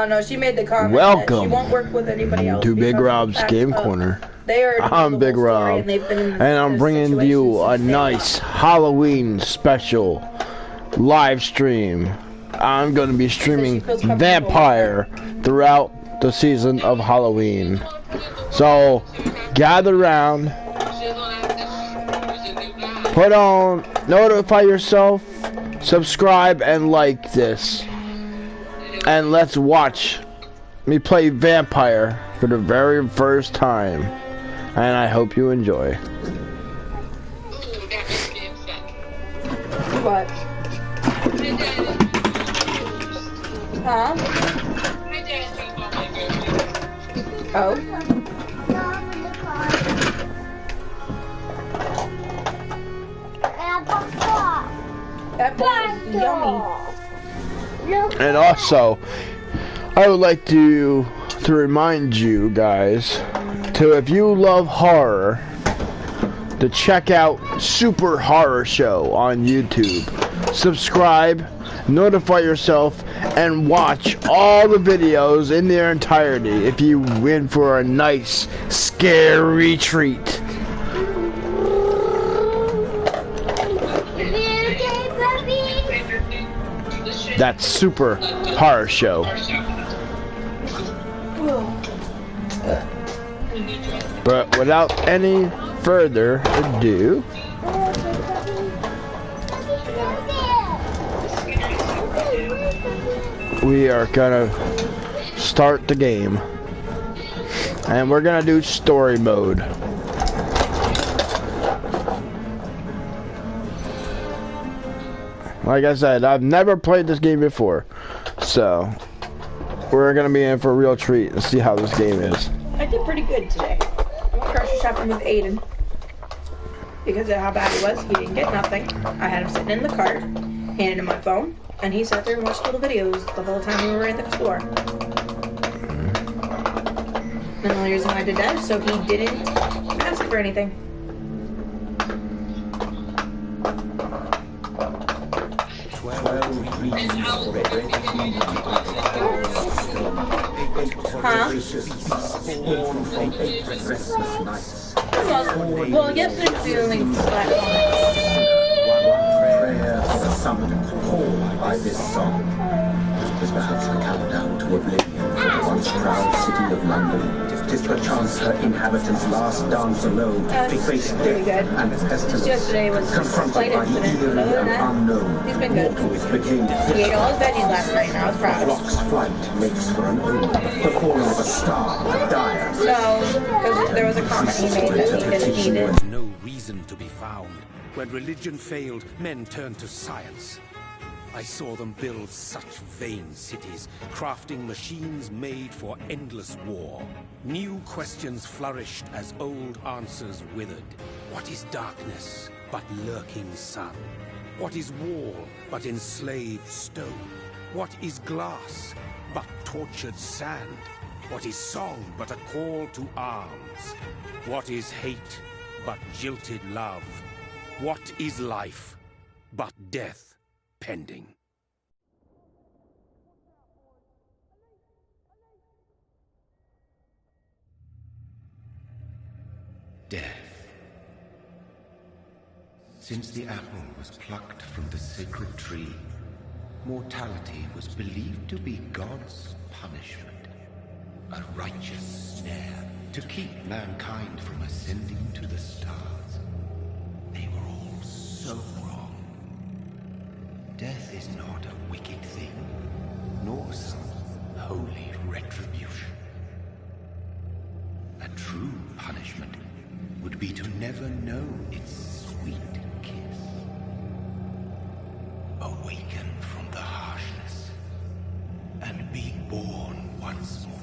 No, she made the comment that she Welcome won't work with anybody else to Big because of the Rob's fact Game of Corner. they already know I'm the Big whole story, Rob, and they've been in and I'm this bringing situation you a since day nice one. Halloween special live stream. I'm going to be streaming Vampire throughout the season of Halloween. So, gather around, put on, notify yourself, subscribe, and like this. And let's watch me play Vampire for the very first time. And I hope you enjoy. What? Huh? Oh. That was yummy. And also, I would like to remind you guys to, if you love horror, to check out Super Horror Show on YouTube. Subscribe, notify yourself, and watch all the videos in their entirety if you win for a nice, scary treat. That's Super Horror Show. But without any further ado, we are gonna start the game. And we're gonna do story mode. Like I said, I've never played this game before, so we're gonna be in for a real treat and see how this game is. I did pretty good today. I went grocery shopping with Aiden because of how bad he was. He didn't get nothing. I had him sitting in the cart, handed him my phone, and he sat there and watched little videos the whole time we were in the store. And the only reason I did that is so he didn't ask for anything. Huh? Well, yesterday was the only black prayer summoned called by this song is perhaps the countdown to oblivion for the once proud city of London. 'Tis perchance her inhabitants' last dance alone, they face death and pestilence, yesterday was confronted quite by incident, evil but other than and that, unknown. he's been good. Mortals became He ate all his veggies last night, and I was proud. Rock's flight makes for an omen, the calling of a star, a dire. No, because there was a comment he made that he didn't need it. No reason to be found. When religion failed, men turned to science. I saw them build such vain cities, crafting machines made for endless war. New questions flourished as old answers withered. What is darkness but lurking sun? What is wall but enslaved stone? What is glass but tortured sand? What is song but a call to arms? What is hate but jilted love? What is life but death pending? Death. Since the apple was plucked from the sacred tree, mortality was believed to be God's punishment, a righteous snare to keep mankind from ascending to the stars. They were all so wrong. Death is not a wicked thing, nor some holy retribution. A true punishment would be to never know its sweet kiss. Awaken from the harshness and be born once more.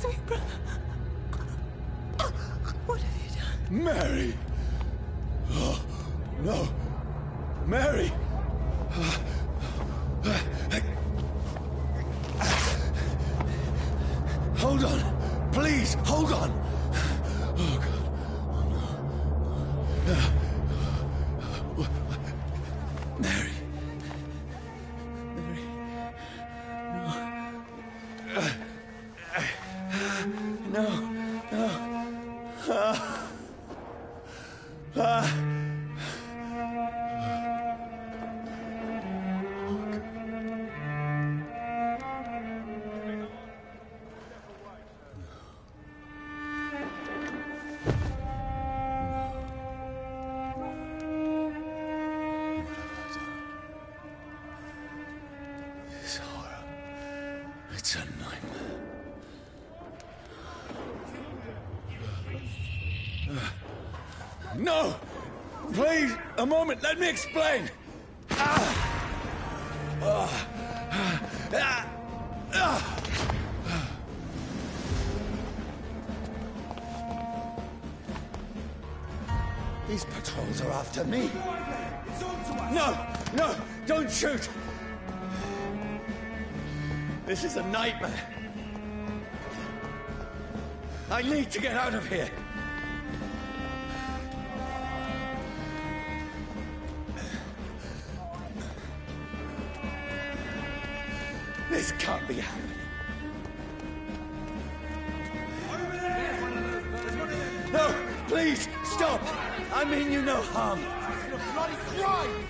Where's my brother? What have you done? Mary! Oh, no! Mary! Hold on! Please, hold on! Oh, God. Oh, no. Mary. Mary. No. This horror. It's a nightmare. No! Please, a moment, let me explain! These patrols are after me. No, don't shoot! This is a nightmare. I need to get out of here. This can't be happening. No, please, stop! I mean you no harm. It's a bloody crime!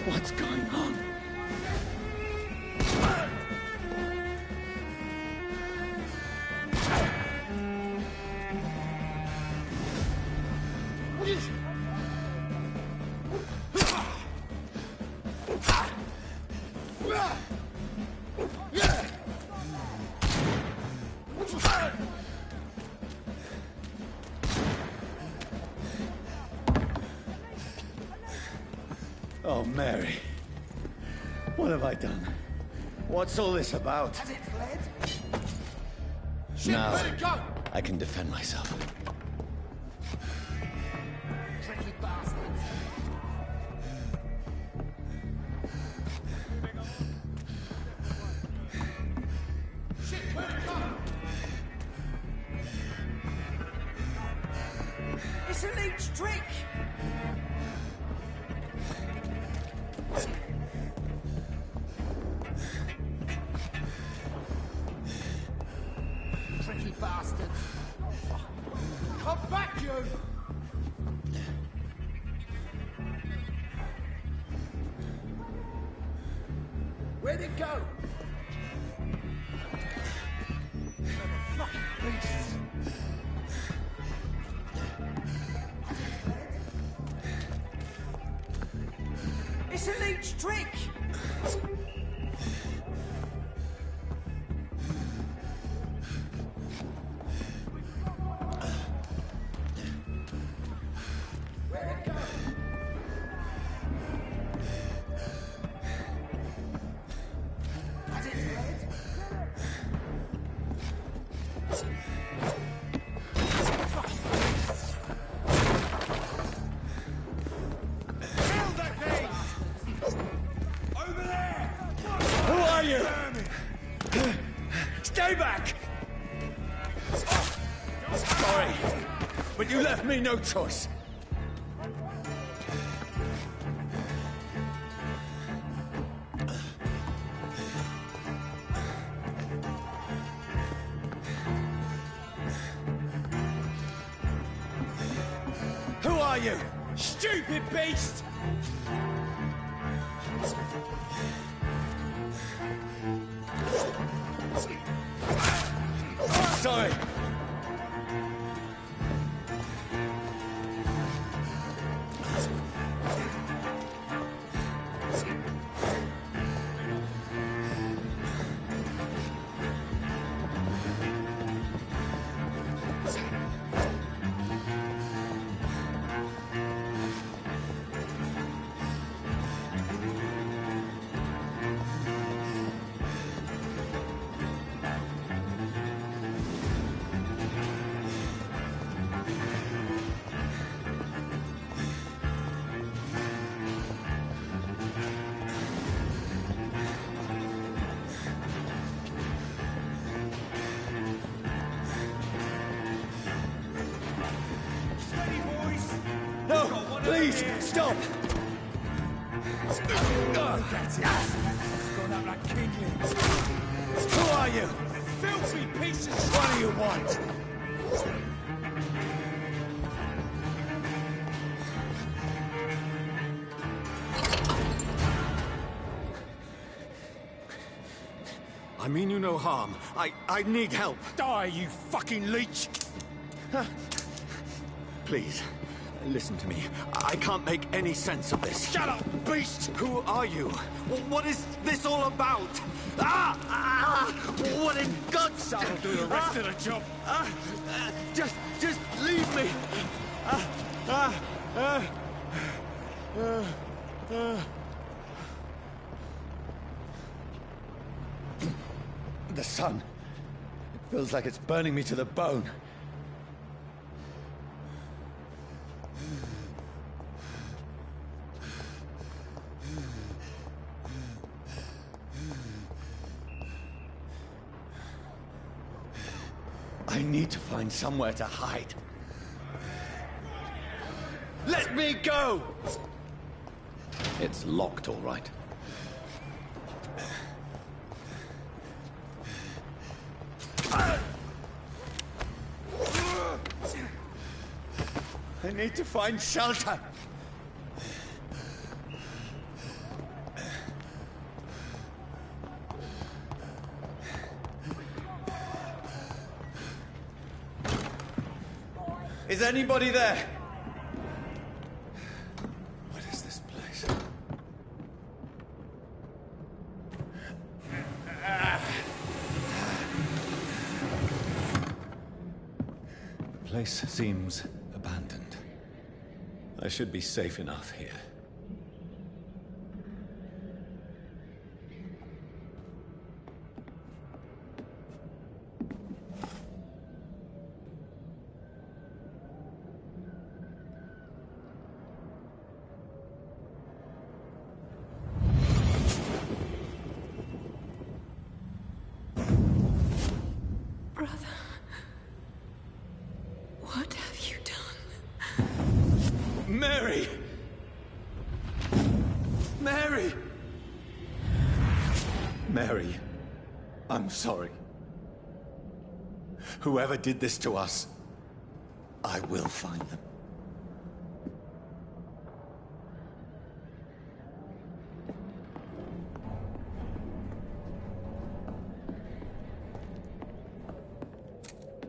What's going on? Oh, Mary. What have I done? What's all this about? Has it fled? Now, Let it go! I can defend myself. Tricky bastards. Shit, where'd it go? It's a leech trick! Tricky bastards. Come back, you! Where'd it go? Fucking beasts! It's a leech trick! Has it fled? Kill that thing! Over there! Who are you? Stay back! Sorry, but you left me no choice. Who are you? Stupid beast! Sorry. Please, stop! That's it. Gone up like kindlings. Who are you? Filthy pieces! What do you want? I mean you no harm. I need help. Die, you fucking leech! Please, listen to me. I can't make any sense of this. Shut up, beast! Who are you? What is this all about? What in God's... That'll do the rest of the job. Just leave me. The sun. It feels like it's burning me to the bone. I need to find somewhere to hide. Let me go! It's locked, all right. I need to find shelter. Is anybody there? What is this place? The place seems abandoned. I should be safe enough here. What have you done? Mary! Mary! Mary, I'm sorry. Whoever did this to us, I will find them.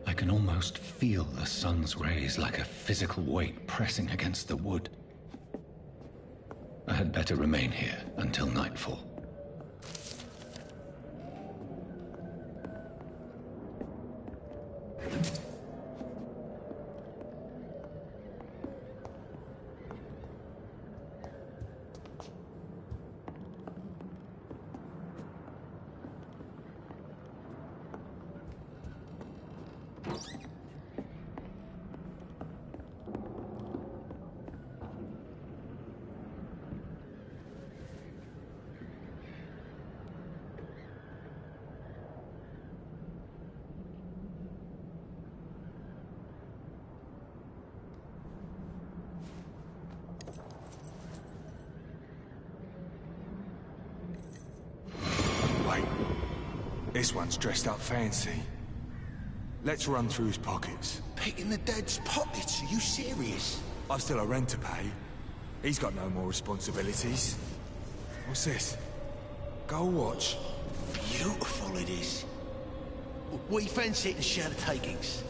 I can almost feel the sun's rays like a physical weight pressing against the wood. I had better remain here until nightfall. This one's dressed up fancy. Let's run through his pockets. Picking the dead's pockets? Are you serious? I've still a rent to pay. He's got no more responsibilities. What's this? Gold watch. Beautiful it is. We fancy it and share the takings.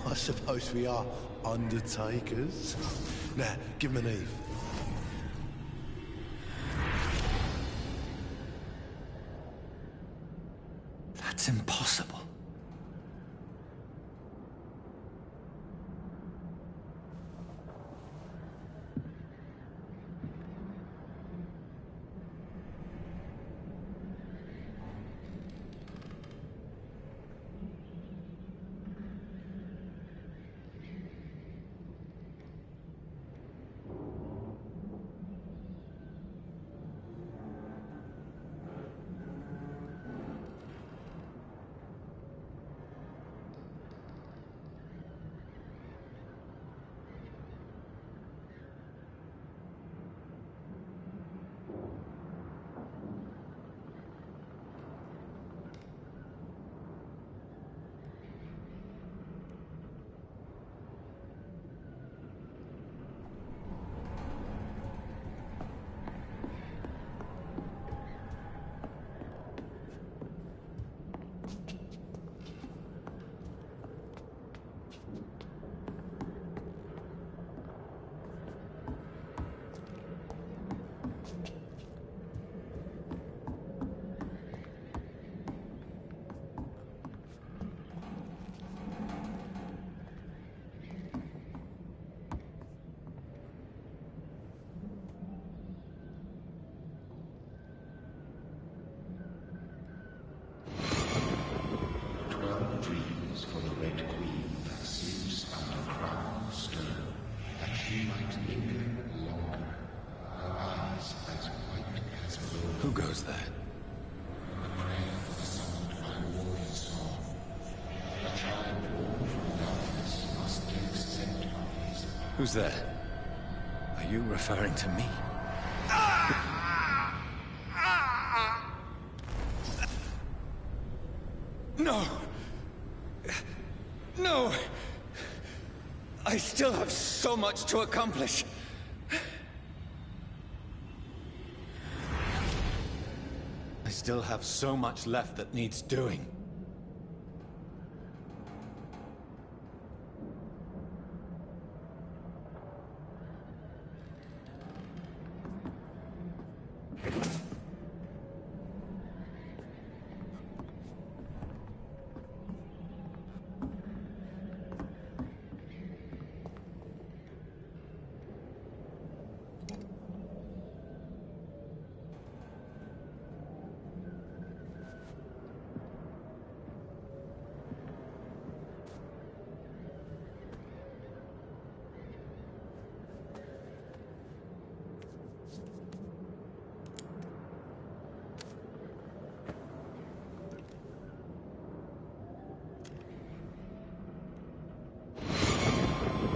I suppose we are undertakers. Now, give him an Eve. That's impossible. Who goes there? Who's there? Are you referring to me? No! No! I still have so much to accomplish. I still have so much left that needs doing.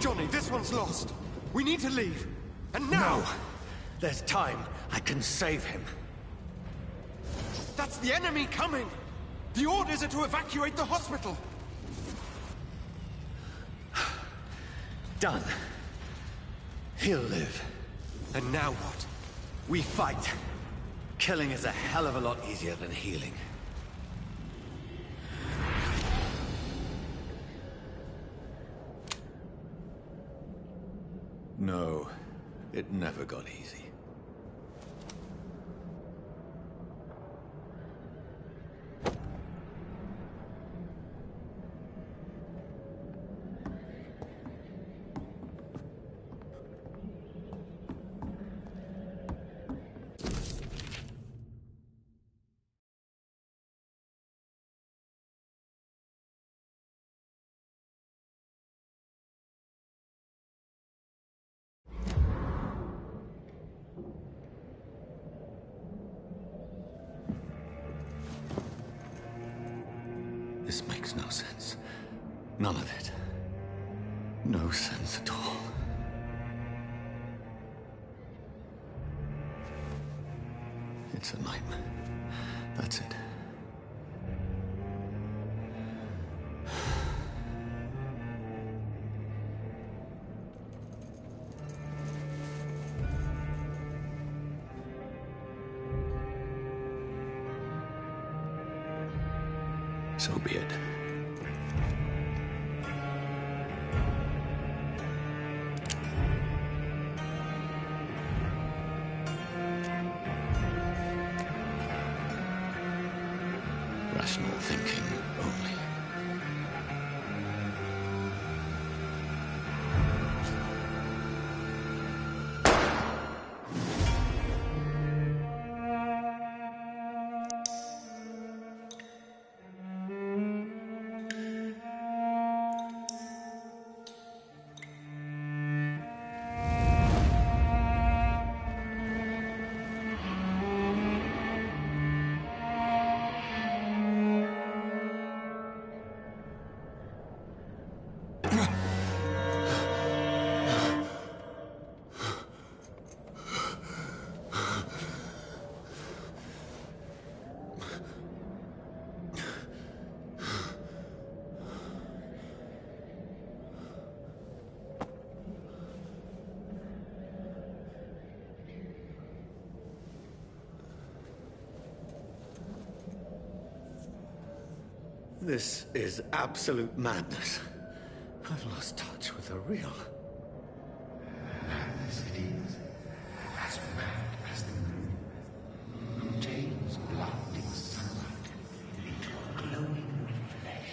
Johnny, this one's lost. We need to leave. And now! No! There's time. I can save him. That's the enemy coming! The orders are to evacuate the hospital! Done. He'll live. And now what? We fight. Killing is a hell of a lot easier than healing. No, it never got easy. This makes no sense. None of it. No sense at all. It's a nightmare. That's it. So be it. Rational thinking only. This is absolute madness. I've lost touch with the real. Madness it is, as mad as the moon, contains blinding sunlight into a glowing flesh.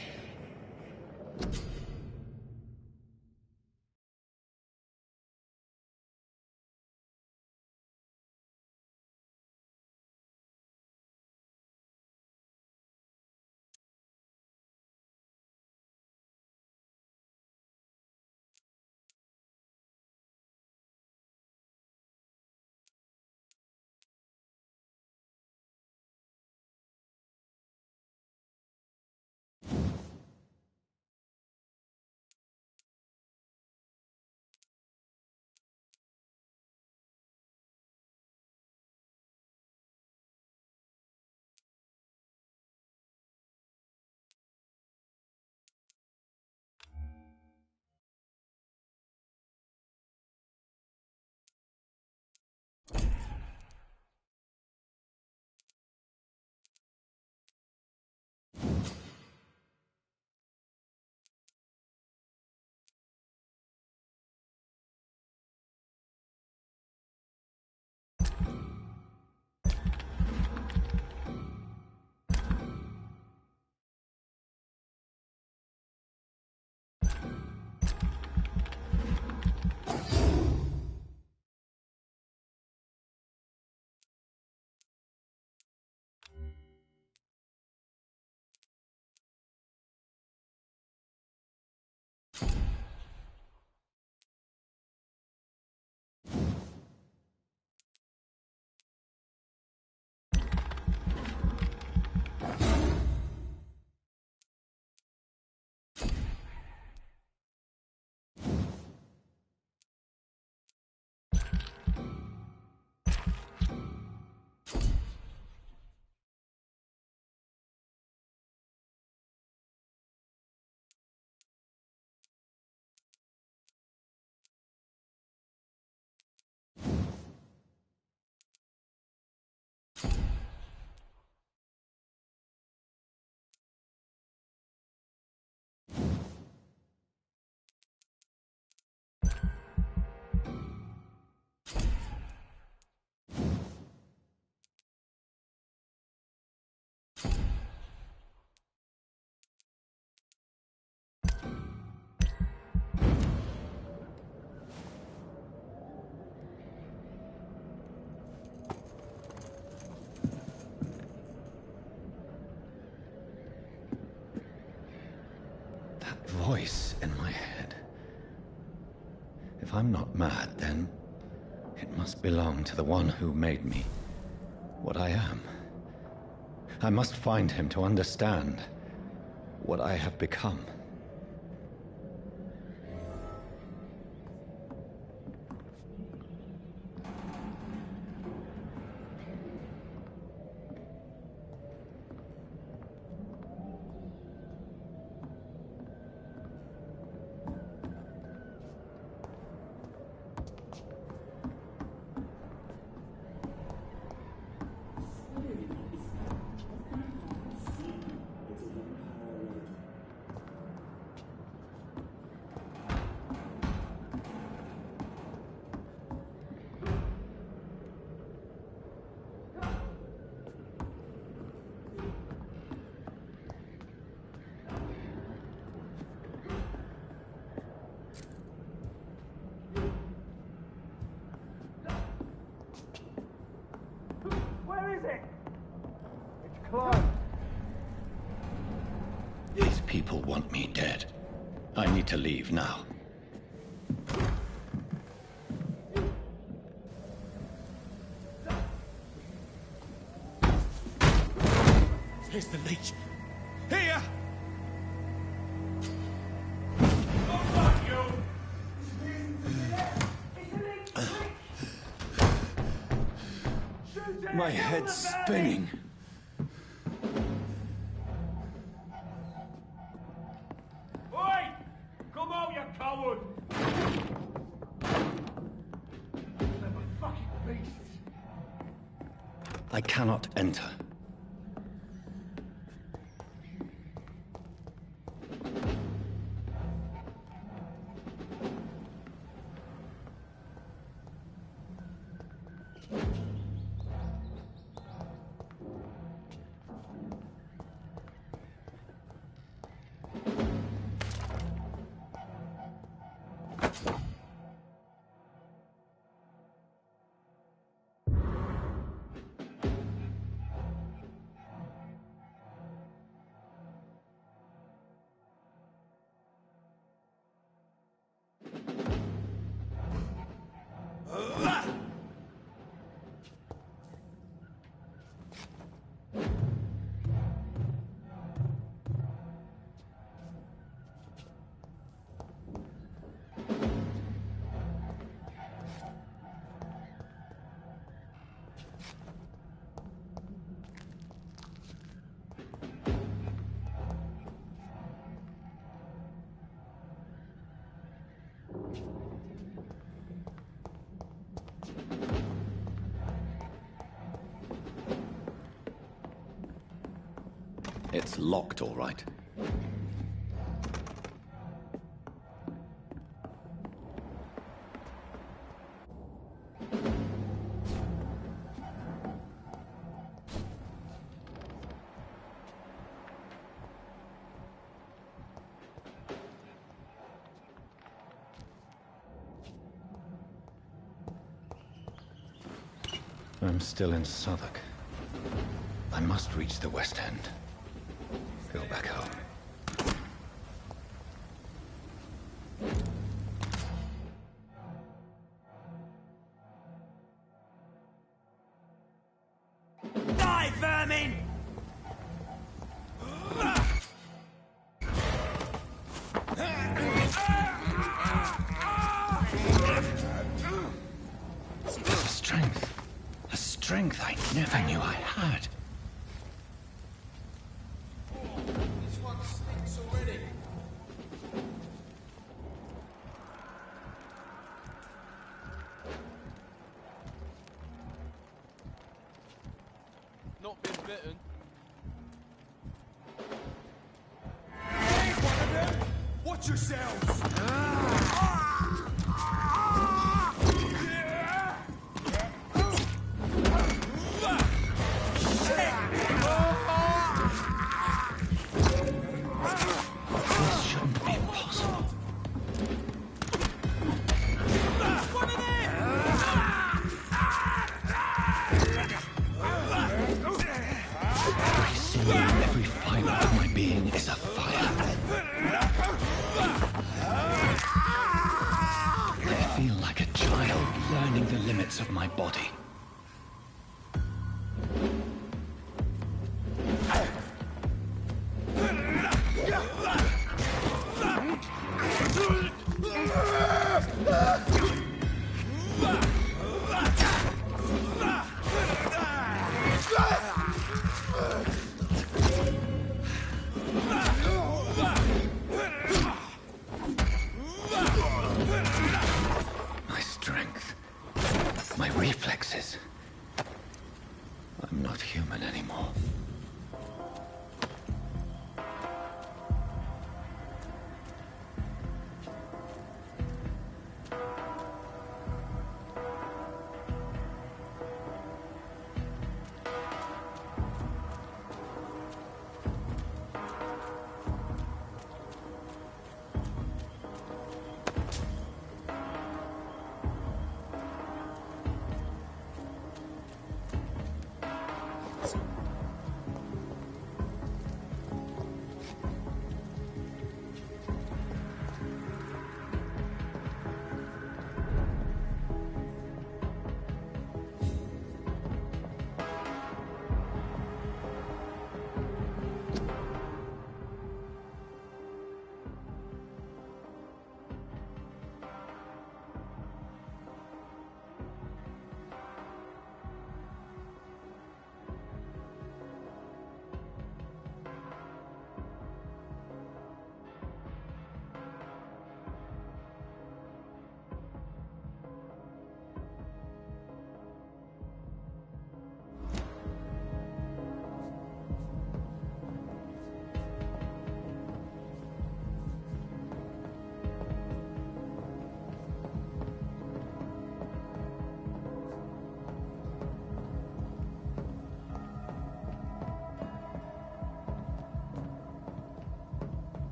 in my head. If I'm not mad, then it must belong to the one who made me what I am. I must find him to understand what I have become. These people want me dead. I need to leave now. Here's the leech. Here! My head's spinning. Oi! Come out, you coward! Fucking beasts! I cannot enter. It's locked, all right. I'm still in Southwark. I must reach the West End. Go back home. Die, vermin! A strength I never knew I had. This one stinks already. Not been bitten. Hey, one of them! Watch yourselves! This shouldn't be possible. Every sinew, every fiber of my being is afire. extending the limits of my body. My strength, my reflexes. I'm not human anymore.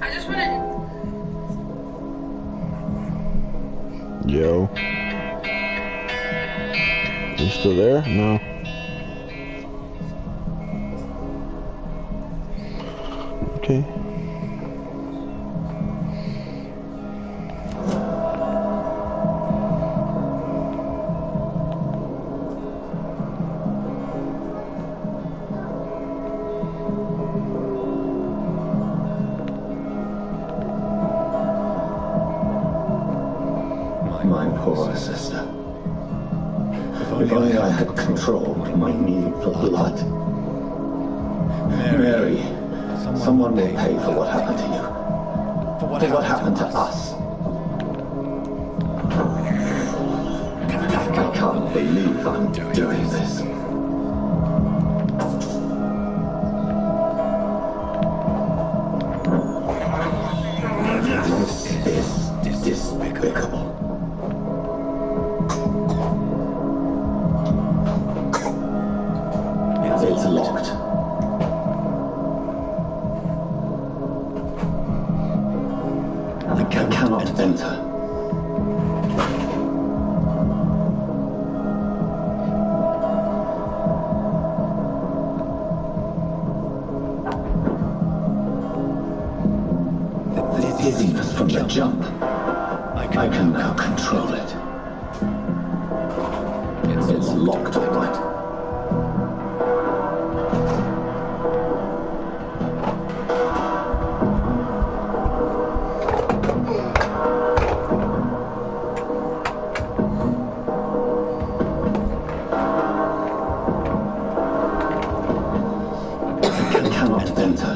I just want to. Yo. You still there? No. Okay. My poor sister. If only I had controlled my need for blood. Mary, someone will pay for what happened to you. For what happened to us. I can't believe I'm doing this. This is despicable. It's locked. I cannot enter. The dizziness from the jump. I can now control it. It's locked, all right. I cannot enter.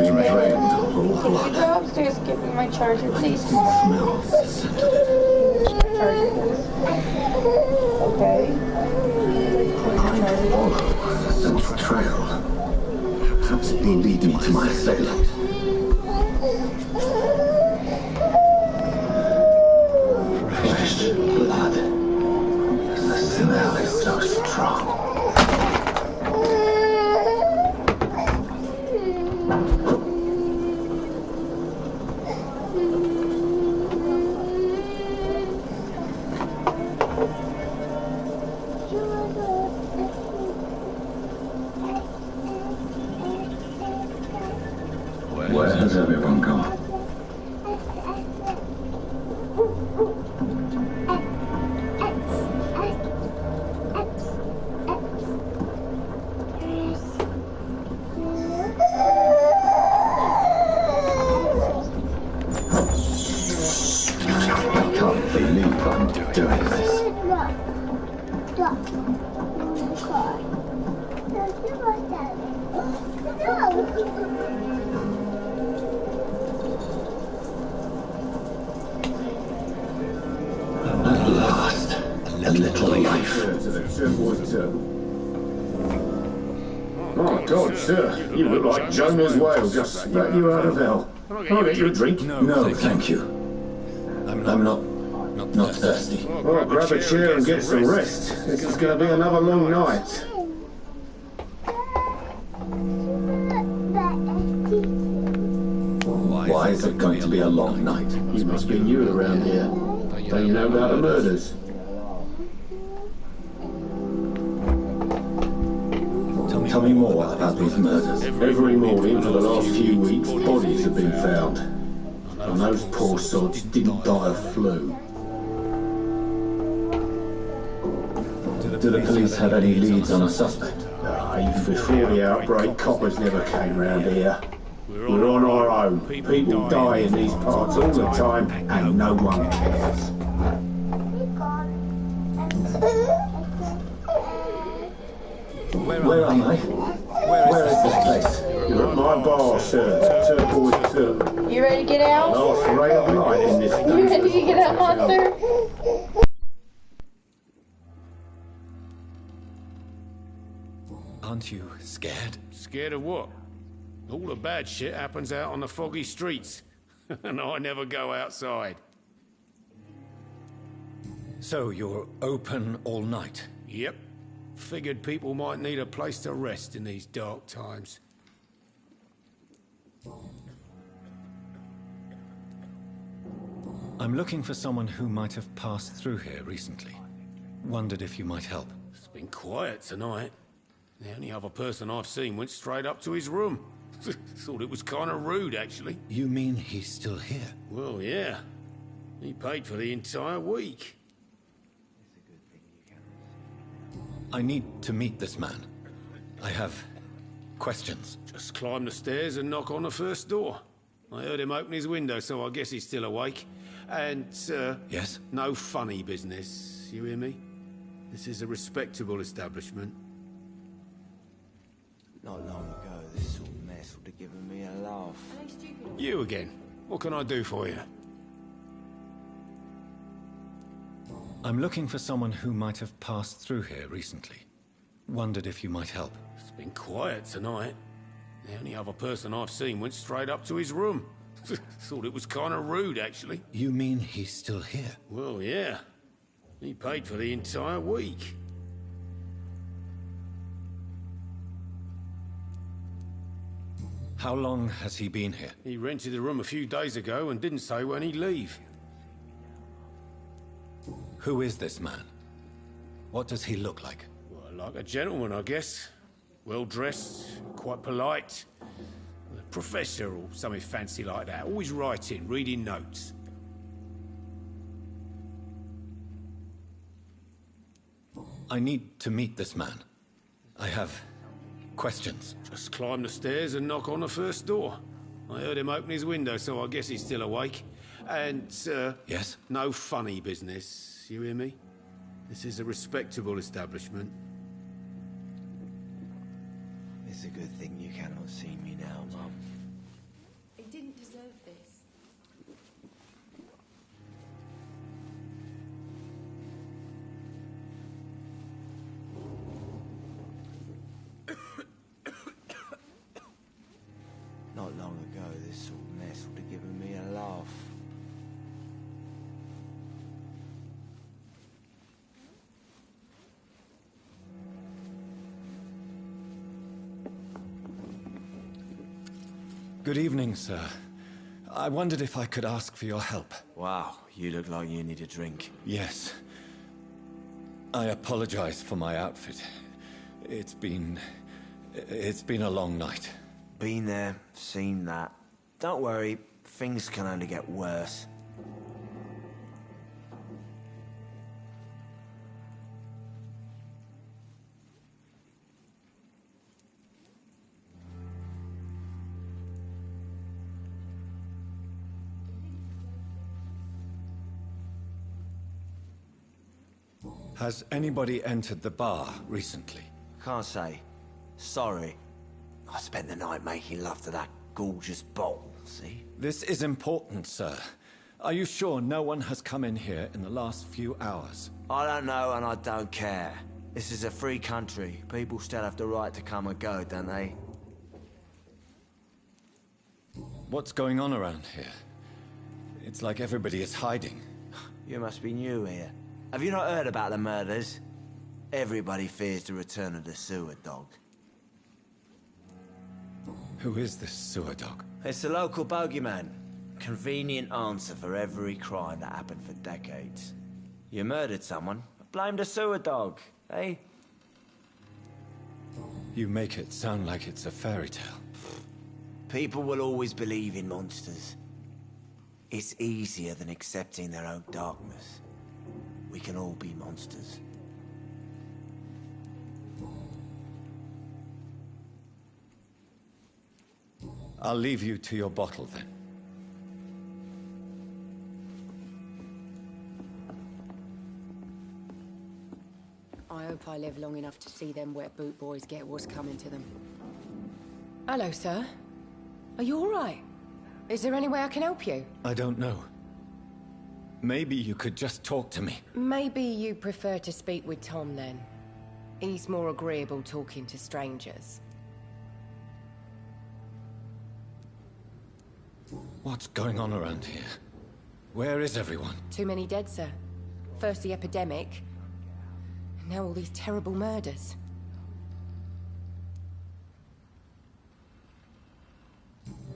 been drained of all Can you blood. go upstairs and give me my charger, please? Smells scented. Charger, please. Okay. I follow the central trail. Perhaps it will lead me to my assailant. Fresh blood. The smell is so strong. Where has everyone gone? I can't believe I'm doing this. At last, a little life. My God, sir, you look like Jonah's whale just spat you out of hell. Can I get you a drink? No, thank you. I'm not thirsty. Well, grab a chair and get some rest. This is going to be another long night. Why is it going to be a long night? You must be new around here. Don't you know about the murders? Tell me more about these murders. Every morning for the last few weeks, bodies have been found. And those poor sods didn't die of flu. Do the police have any leads on a suspect? Before the outbreak, coppers never came round here. We're on our own. People die in these parts all the time, and no one cares. Where am I? Where is this place? You're at my bar, sir. Turquoise 2. You ready to get out? Last ray of light in this You ready to get out, monster? Aren't you scared? Scared of what? All the bad shit happens out on the foggy streets. And I never go outside. So you're open all night? Yep. Figured people might need a place to rest in these dark times. I'm looking for someone who might have passed through here recently. Wondered if you might help. It's been quiet tonight. The only other person I've seen went straight up to his room. Thought it was kind of rude, actually. You mean he's still here? Well, yeah. He paid for the entire week. I need to meet this man. I have questions. Just climb the stairs and knock on the first door. I heard him open his window, so I guess he's still awake. And, Yes? no funny business. You hear me? This is a respectable establishment. Not long ago, this sort of mess would have given me a laugh. You again. What can I do for you? I'm looking for someone who might have passed through here recently. Wondered if you might help. It's been quiet tonight. The only other person I've seen went straight up to his room. Thought it was kind of rude, actually. You mean he's still here? Well, yeah. He paid for the entire week. How long has he been here? He rented the room a few days ago and didn't say when he'd leave. Who is this man? What does he look like? Well, like a gentleman, I guess. Well-dressed, quite polite. A professor or something fancy like that. Always writing, reading notes. I need to meet this man. I have questions. Just climb the stairs and knock on the first door. I heard him open his window, so I guess he's still awake. And, Yes? no funny business. You hear me? This is a respectable establishment. It's a good thing you cannot see me now, Mum. this sort of mess would have given me a laugh. Good evening, sir. I wondered if I could ask for your help. Wow, you look like you need a drink. Yes. I apologize for my outfit. It's been a long night. Been there, seen that. Don't worry, things can only get worse. Has anybody entered the bar recently? Can't say. Sorry. I spent the night making love to that gorgeous bottle, see? This is important, sir. Are you sure no one has come in here in the last few hours? I don't know and I don't care. This is a free country. People still have the right to come and go, don't they? What's going on around here? It's like everybody is hiding. You must be new here. Have you not heard about the murders? Everybody fears the return of the sewer dog. Who is this sewer dog? It's the local bogeyman. Convenient answer for every crime that happened for decades. You murdered someone, blame the sewer dog, eh? You make it sound like it's a fairy tale. People will always believe in monsters. It's easier than accepting their own darkness. We can all be monsters. I'll leave you to your bottle then. I hope I live long enough to see them wet boot boys get what's coming to them. Hello, sir. Are you all right? Is there any way I can help you? I don't know. Maybe you could just talk to me. Maybe you prefer to speak with Tom, then. He's more agreeable talking to strangers. What's going on around here? Where is everyone? Too many dead, sir. First the epidemic, and now all these terrible murders.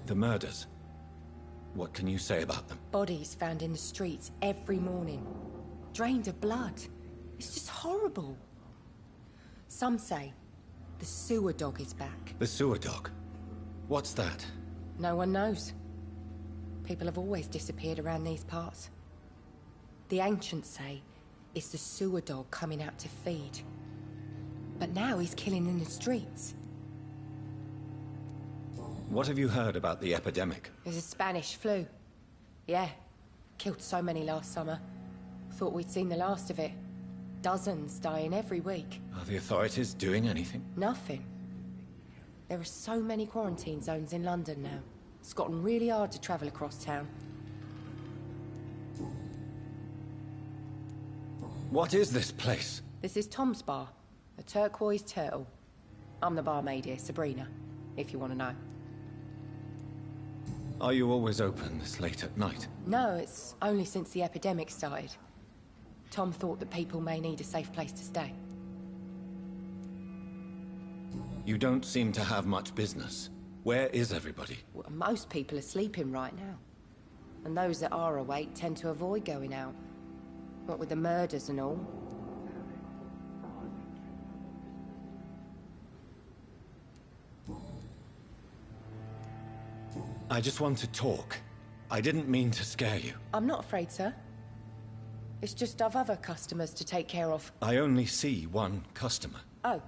The murders? What can you say about them? Bodies found in the streets every morning. Drained of blood. It's just horrible. Some say the sewer dog is back. The sewer dog? What's that? No one knows. People have always disappeared around these parts. The ancients say it's the sewer dog coming out to feed. But now he's killing in the streets. What have you heard about the epidemic? There's a Spanish flu. Yeah. Killed so many last summer. Thought we'd seen the last of it. Dozens dying every week. Are the authorities doing anything? Nothing. There are so many quarantine zones in London now. It's gotten really hard to travel across town. What is this place? This is Tom's bar. A turquoise turtle. I'm the barmaid here, Sabrina, if you want to know. Are you always open this late at night? No, it's only since the epidemic started. Tom thought that people may need a safe place to stay. You don't seem to have much business. Where is everybody? Well, most people are sleeping right now. And those that are awake tend to avoid going out. What with the murders and all. I just want to talk. I didn't mean to scare you. I'm not afraid, sir. It's just I've other customers to take care of. I only see one customer. Oh.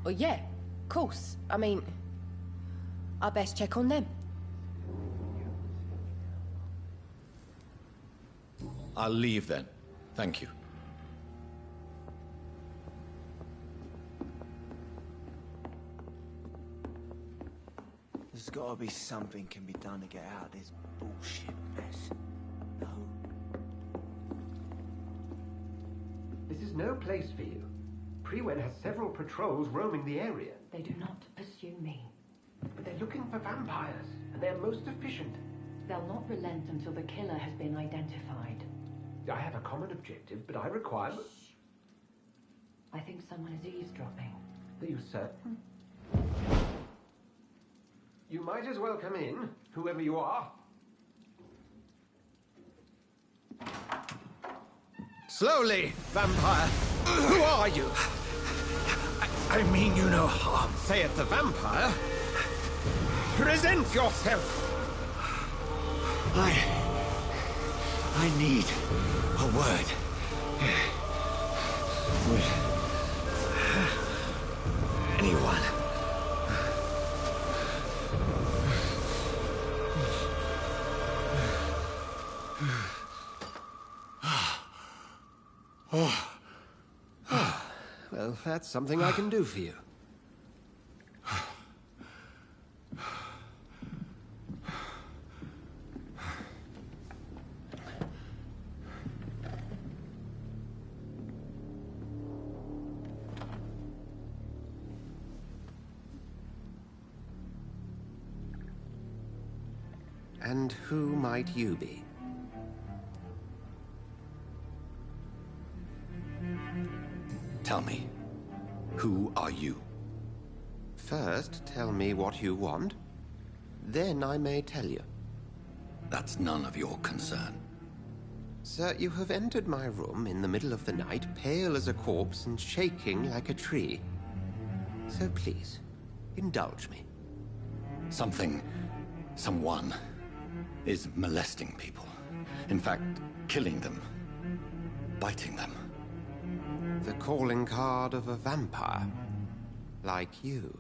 Well, yeah, of course. I mean, I best check on them. I'll leave then. Thank you. There's gotta be something can be done to get out of this bullshit mess. No. This is no place for you. Prewen has several patrols roaming the area. They do not pursue me. But they looking for vampires, and they're most efficient. They'll not relent until the killer has been identified. I have a common objective, but I require... I think someone is eavesdropping. Are you certain? You might as well come in, whoever you are. Slowly, vampire. Who are you? I mean you no harm, saith the vampire. Present yourself. I need a word. With anyone. Well, that's something I can do for you. And who might you be? Tell me, who are you? First, tell me what you want. Then I may tell you. That's none of your concern. Sir, you have entered my room in the middle of the night, pale as a corpse and shaking like a tree. So please, indulge me. Someone is molesting people. In fact, killing them. Biting them. The calling card of a vampire. Like you.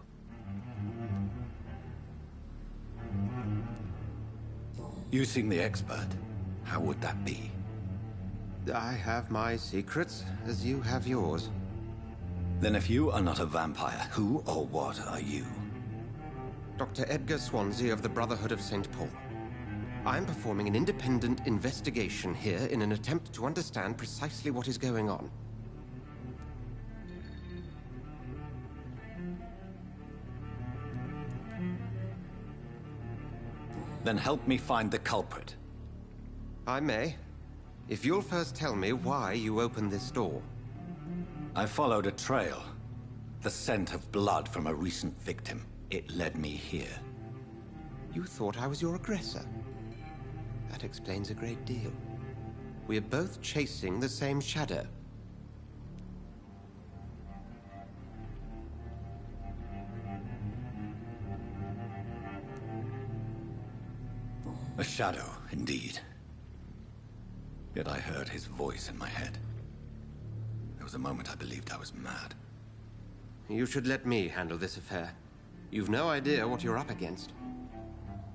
You seem the expert. How would that be? I have my secrets, as you have yours. Then if you are not a vampire, who or what are you? Dr. Edgar Swansea of the Brotherhood of St. Paul. I'm performing an independent investigation here in an attempt to understand precisely what is going on. Then help me find the culprit. I may. If you'll first tell me why you opened this door. I followed a trail. The scent of blood from a recent victim. It led me here. You thought I was your aggressor. That explains a great deal. We are both chasing the same shadow. A shadow, indeed. Yet I heard his voice in my head. There was a moment I believed I was mad. You should let me handle this affair. You've no idea what you're up against.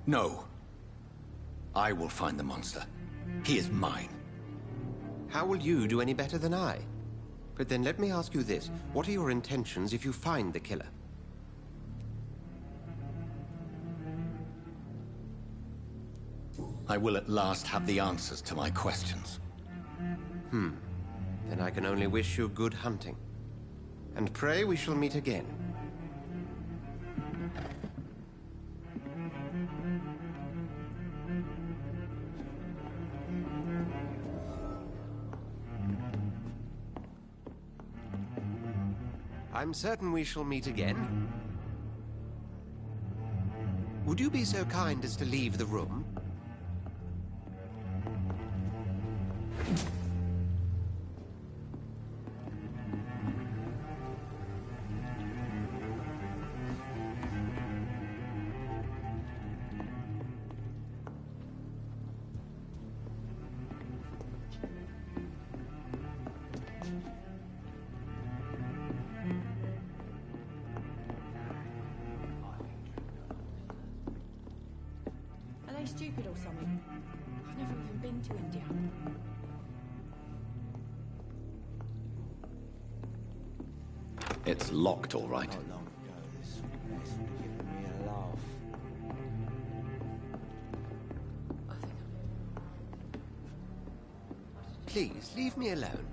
No. I will find the monster. He is mine. How will you do any better than I? But then let me ask you this. What are your intentions if you find the killer? I will at last have the answers to my questions. Then I can only wish you good hunting. And pray we shall meet again. I'm certain we shall meet again. Would you be so kind as to leave the room? Are they stupid or something? I've never even been to India. It's locked, all right. Not long ago, this place would have given me a laugh. Please, leave me alone.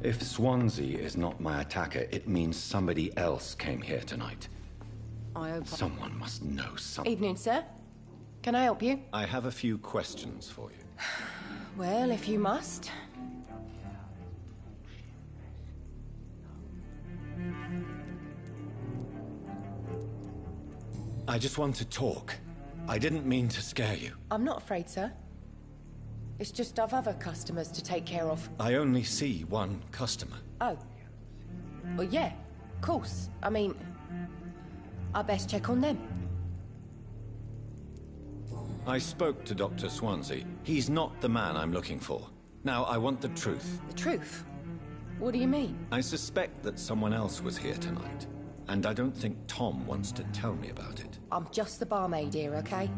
If Swansea is not my attacker, it means somebody else came here tonight. I hope. Someone must know something. Evening, sir. Can I help you? I have a few questions for you. Well, if you must. I just want to talk. I didn't mean to scare you. I'm not afraid, sir. It's just I've other customers to take care of. I only see one customer. Oh. Well, yeah, of course. I mean, I best check on them. I spoke to Dr. Swansea. He's not the man I'm looking for. Now, I want the truth. The truth? What do you mean? I suspect that someone else was here tonight. And I don't think Tom wants to tell me about it. I'm just the barmaid here, okay?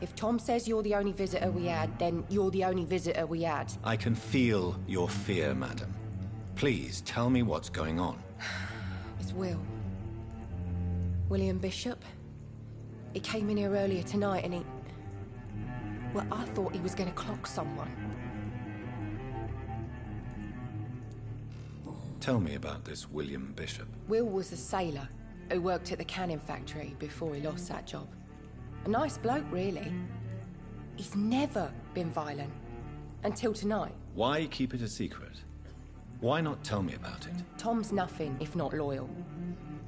If Tom says you're the only visitor we had, then you're the only visitor we had. I can feel your fear, madam. Please, tell me what's going on. It's Will. William Bishop. He came in here earlier tonight and he... Well, I thought he was going to clock someone. Tell me about this William Bishop. Will was a sailor who worked at the canning factory before he lost that job. A nice bloke, really. He's never been violent. Until tonight. Why keep it a secret? Why not tell me about it? Tom's nothing if not loyal.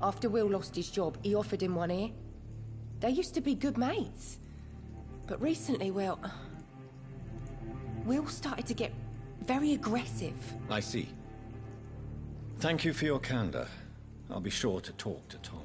After Will lost his job, he offered him one ear. They used to be good mates. But recently, well... Will started to get very aggressive. I see. Thank you for your candor. I'll be sure to talk to Tom.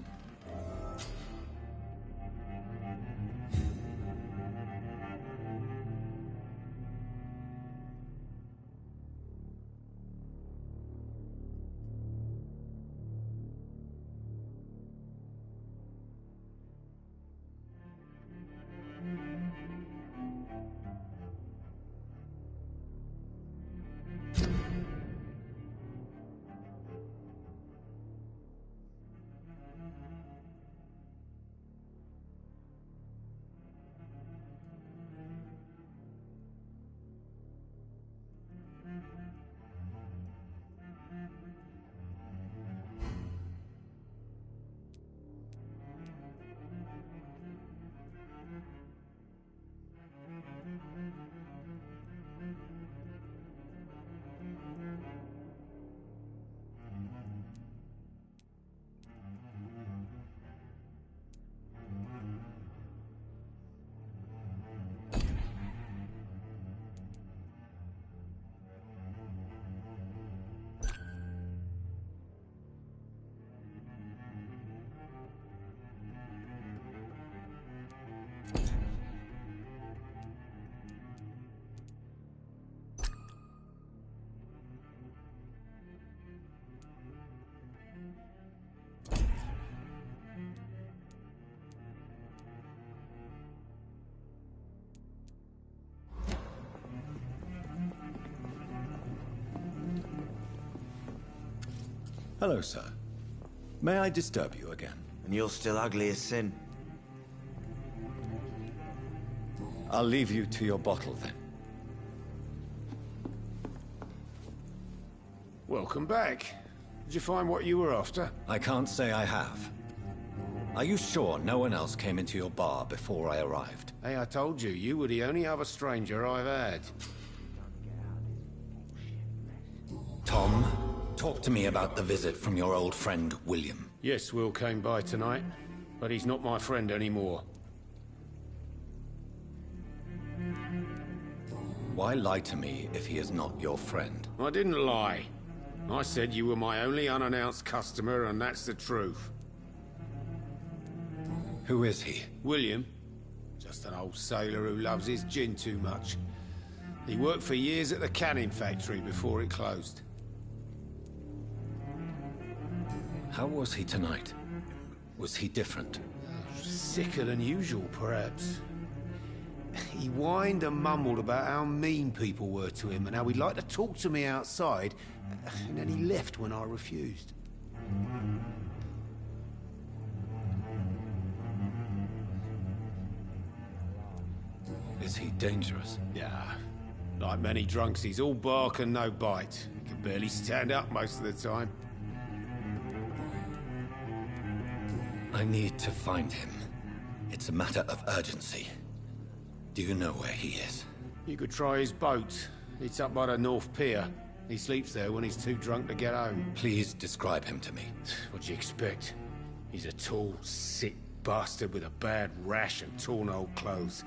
Hello, sir. May I disturb you again? And you're still ugly as sin. I'll leave you to your bottle, then. Welcome back. Did you find what you were after? I can't say I have. Are you sure no one else came into your bar before I arrived? Hey, I told you, you were the only other stranger I've had. Tom, talk to me about the visit from your old friend, William. Yes, Will came by tonight, but he's not my friend anymore. Why lie to me if he is not your friend? I didn't lie. I said you were my only unannounced customer, and that's the truth. Who is he? William. Just an old sailor who loves his gin too much. He worked for years at the canning factory before it closed. How was he tonight? Was he different? Sicker than usual, perhaps. He whined and mumbled about how mean people were to him and how he'd like to talk to me outside, and then he left when I refused. Is he dangerous? Yeah. Like many drunks, he's all bark and no bite. He can barely stand up most of the time. I need to find him. It's a matter of urgency. Do you know where he is? You could try his boat. It's up by the North Pier. He sleeps there when he's too drunk to get home. Please describe him to me. What do you expect? He's a tall, sick bastard with a bad rash and torn old clothes.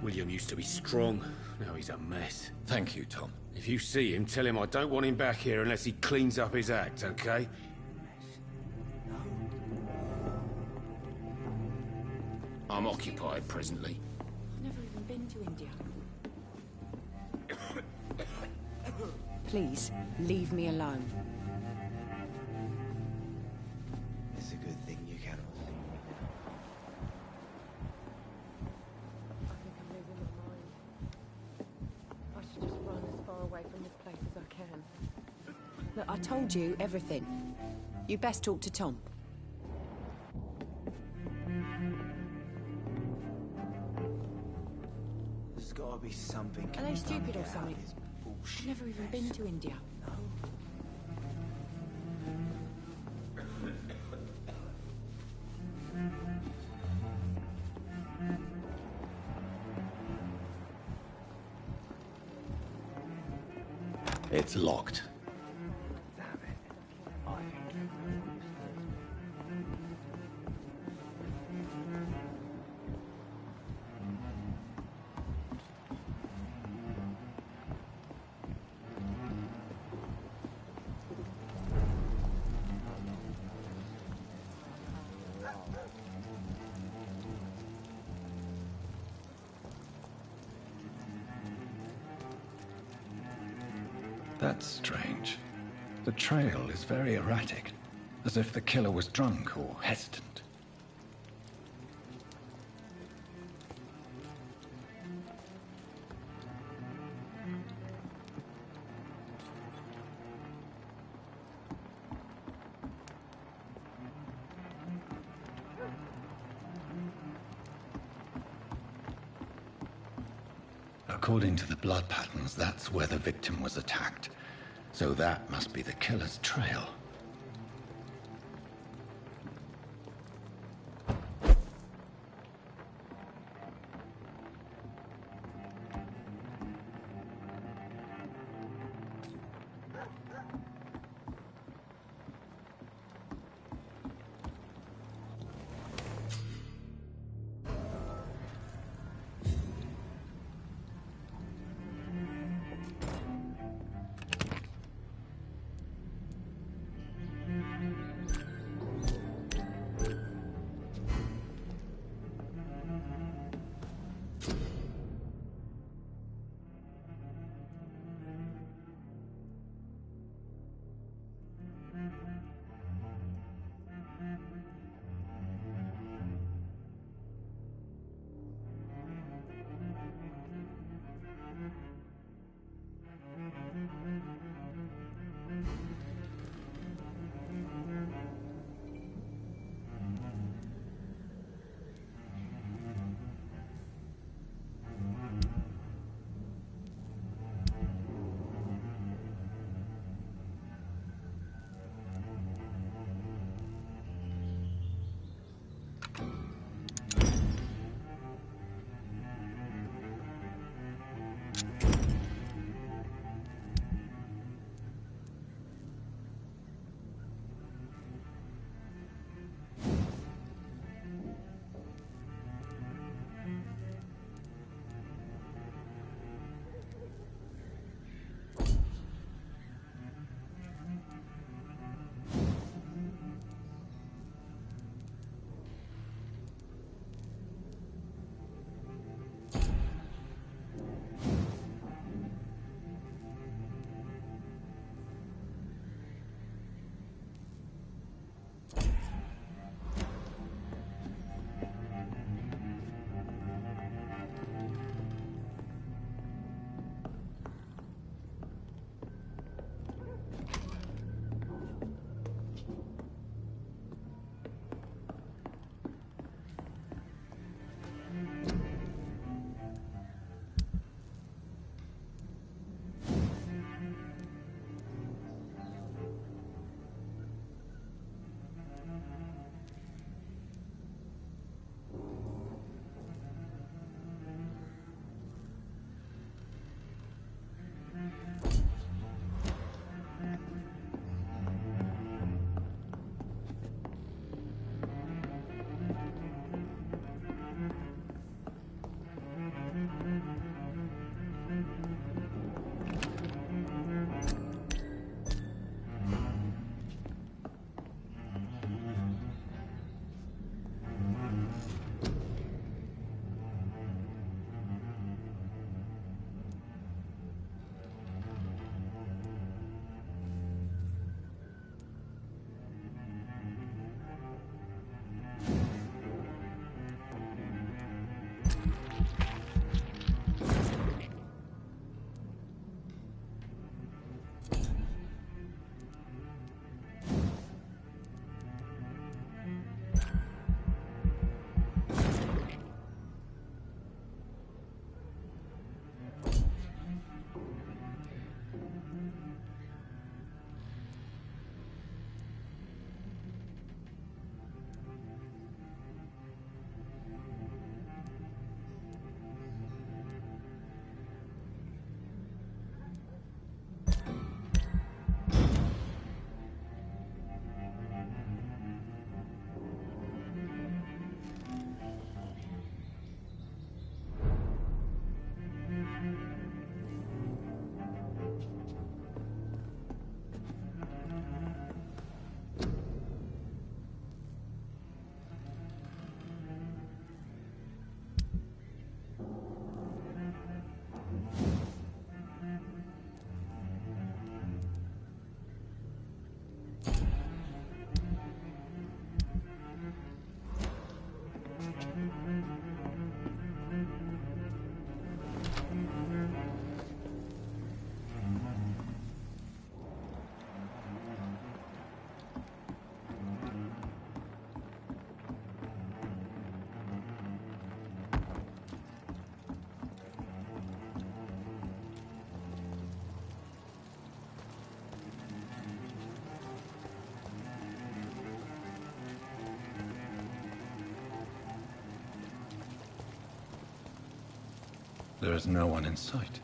William used to be strong. Now he's a mess. Thank you, Tom. If you see him, tell him I don't want him back here unless he cleans up his act, okay? I'm occupied presently. I've never even been to India. Please, leave me alone. It's a good thing you cannot see me I think I'm losing my mind. I should just run as far away from this place as I can. Look, I told you everything. You best talk to Tom. There's gotta be something. Are they stupid or Get out something? of this bullshit. I've never even been to India. It's locked. That's strange. The trail is very erratic, as if the killer was drunk or hesitant. According to the blood patterns, that's where the victim was attacked. So that must be the killer's trail. there is no one in sight.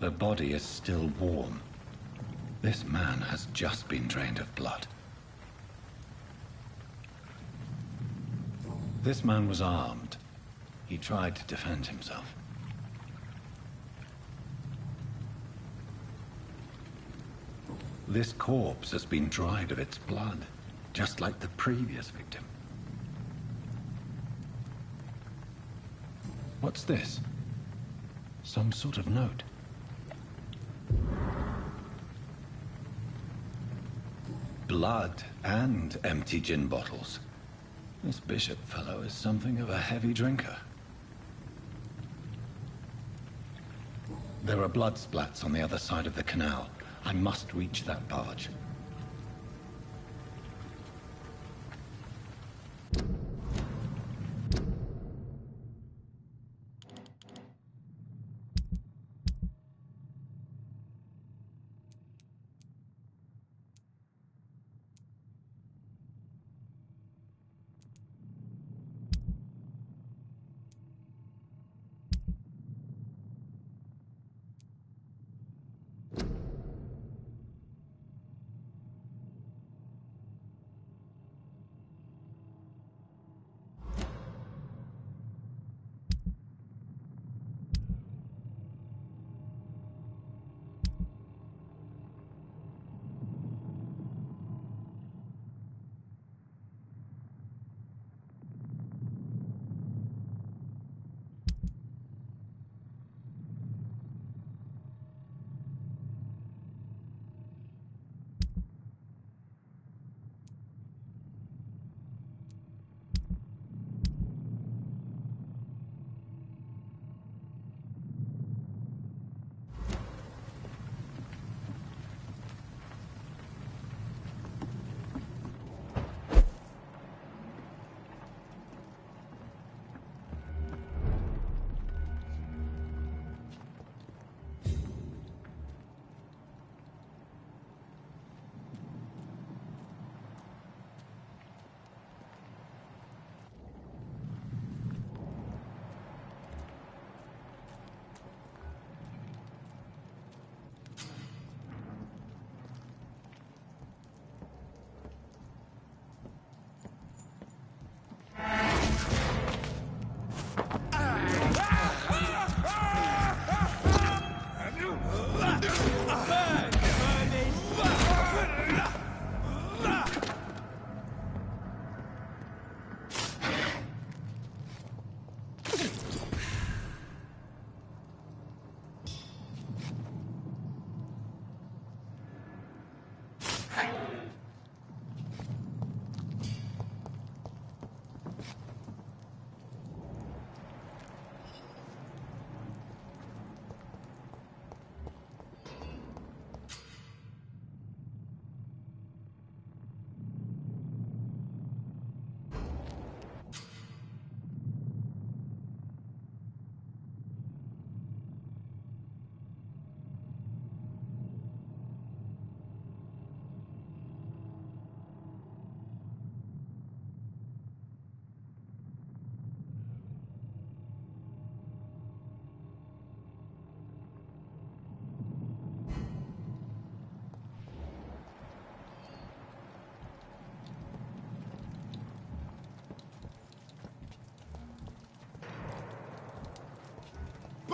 The body is still warm. This man has just been drained of blood. This man was armed. He tried to defend himself. This corpse has been dried of its blood, just like the previous victim. What's this? Some sort of note. Blood and empty gin bottles. This bishop fellow is something of a heavy drinker. There are blood splats on the other side of the canal. I must reach that barge.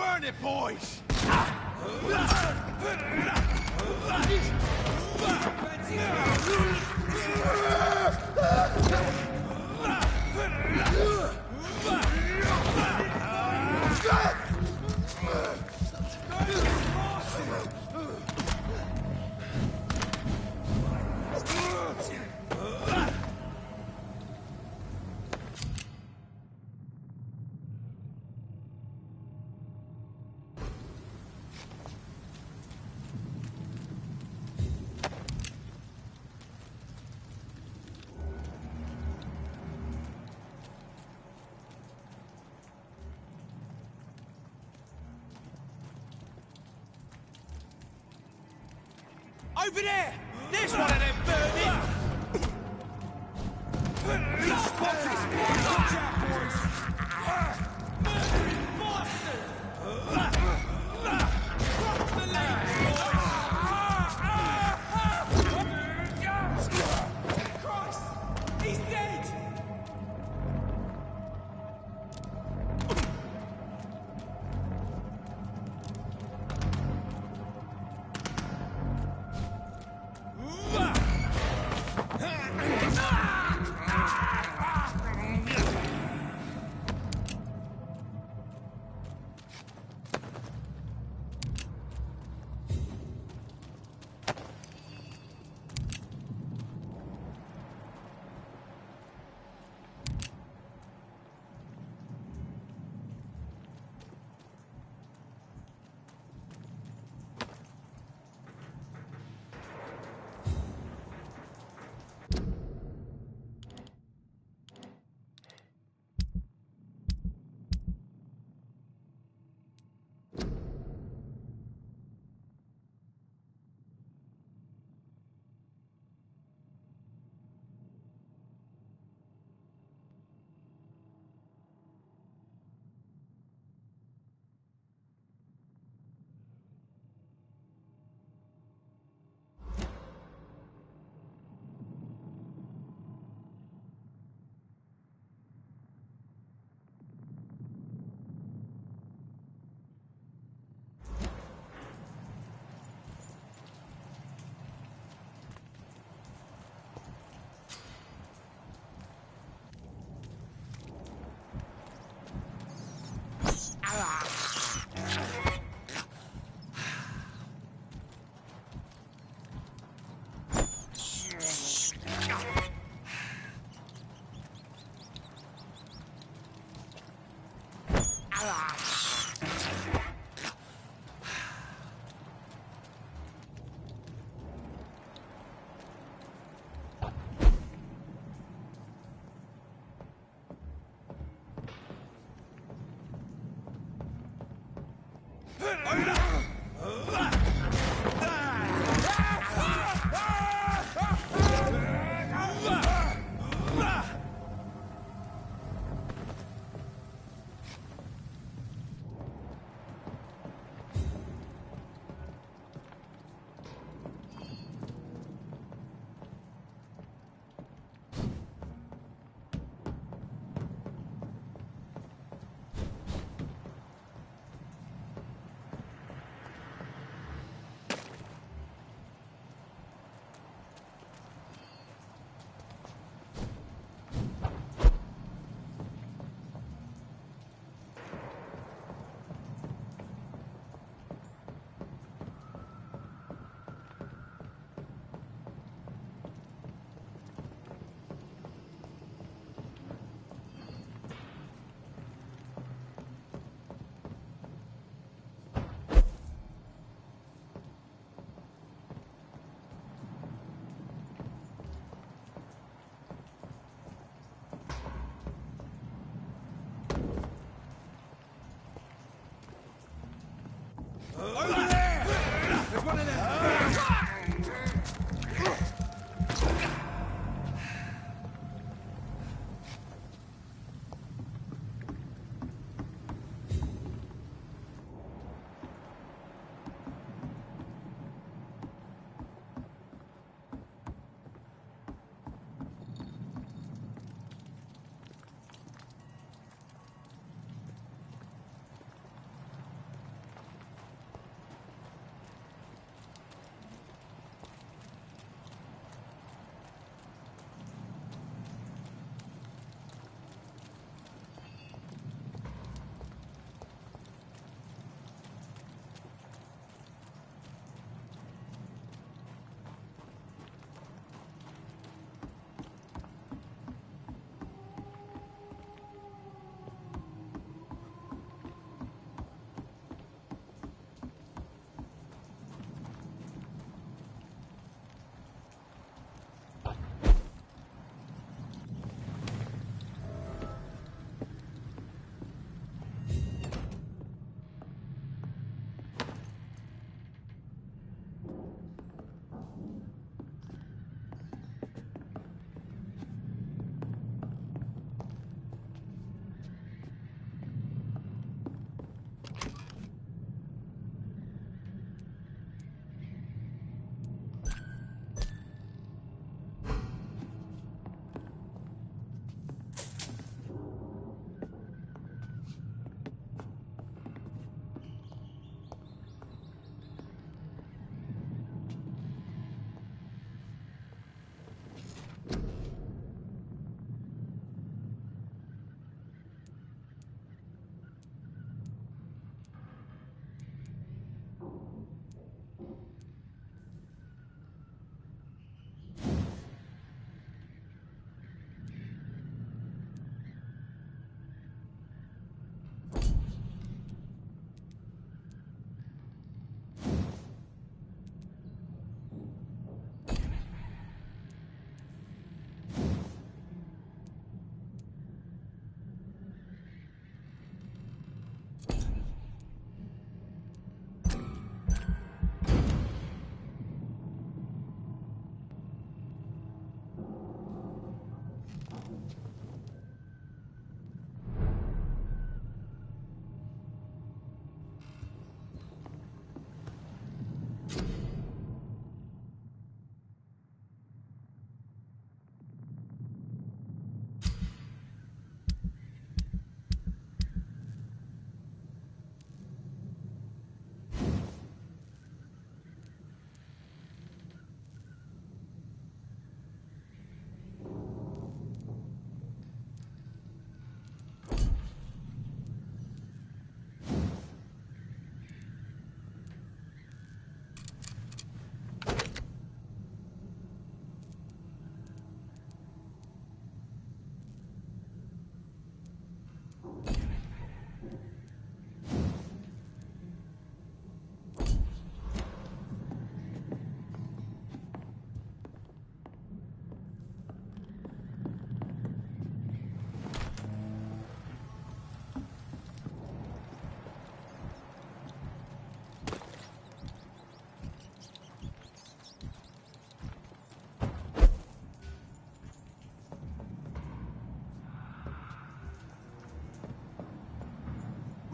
Burn it, boys! Over there! There's one of them burning! Watch out, boys! Bastard! Drop the legs, boys! Christ! He's dead!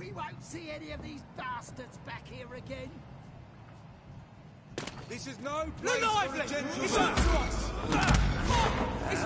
We won't see any of these bastards back here again. This is no place for a gentleman. It's up to us! It's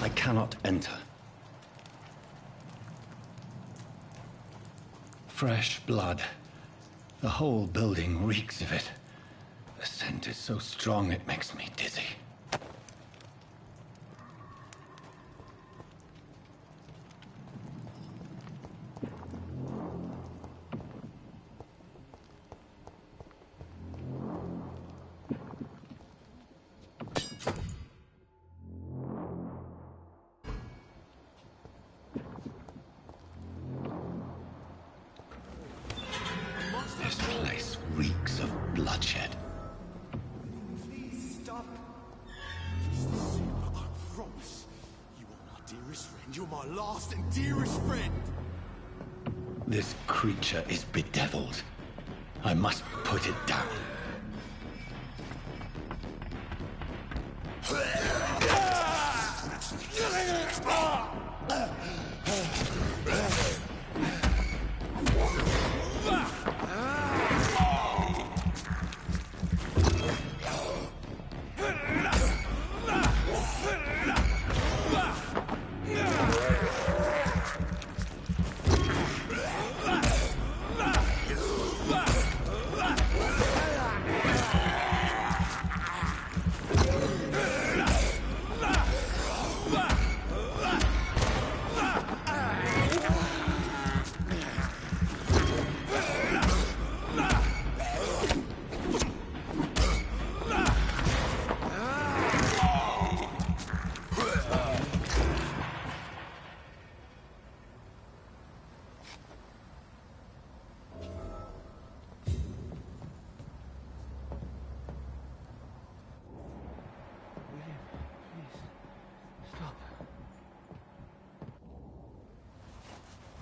I cannot enter. Fresh blood. The whole building reeks of it. The scent is so strong it makes me dizzy. This place reeks of bloodshed. Please stop. I promise. You are my dearest friend. You're my last and dearest friend. This creature is bedeviled. I must put it down.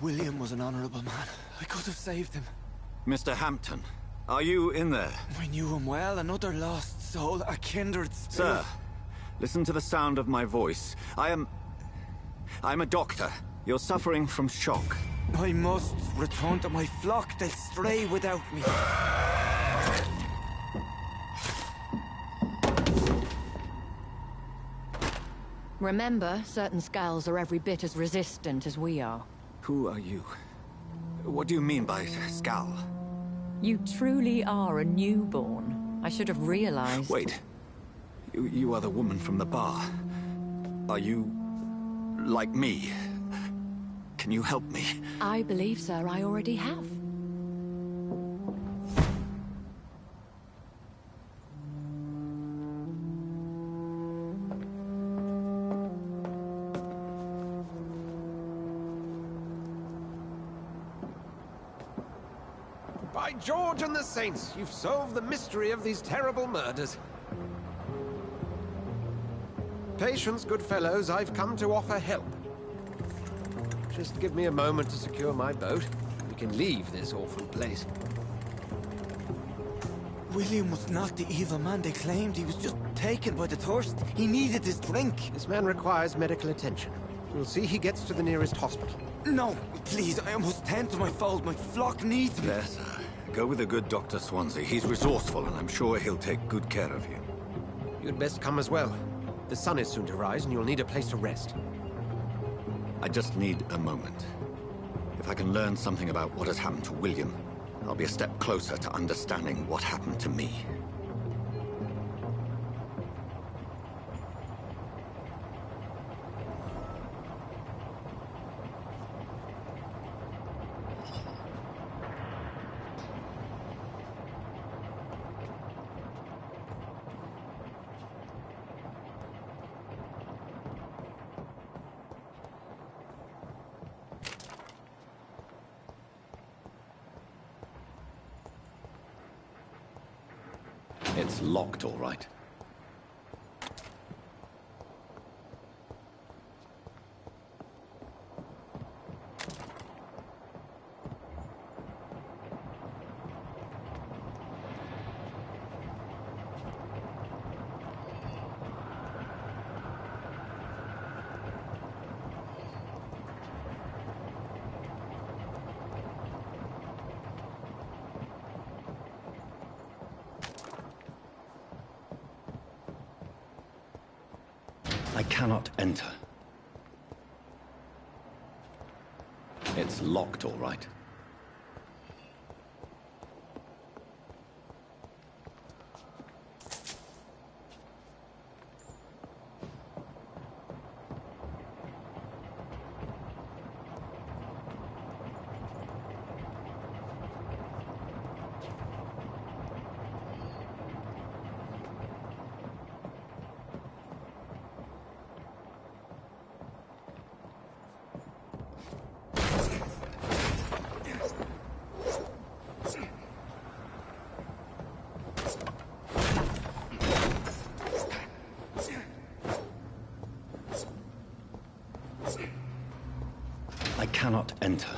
William was an honorable man. I could have saved him. Mr. Hampton, are you in there? I knew him well, another lost soul, a kindred spirit. Sir, listen to the sound of my voice. I'm a doctor. You're suffering from shock. I must return to my flock. They'll stray without me. Remember, certain skulls are every bit as resistant as we are. Who are you? What do you mean by Skal? You truly are a newborn. I should have realized. Wait. You are the woman from the bar. Are you... like me? Can you help me? I believe, sir, I already have. By George and the Saints, you've solved the mystery of these terrible murders. patience, good fellows. I've come to offer help. Just give me a moment to secure my boat. We can leave this awful place. William was not the evil man they claimed. He was just taken by the thirst. He needed his drink. This man requires medical attention. We'll see he gets to the nearest hospital. No, please, I must tend to my fold. My flock needs me. Yes, go with the good Dr. Swansea. He's resourceful, and I'm sure he'll take good care of you. You'd best come as well. The sun is soon to rise, and you'll need a place to rest. I just need a moment. If I can learn something about what has happened to William, I'll be a step closer to understanding what happened to me. It's locked, all right. I cannot enter. It's locked, all right. I cannot enter.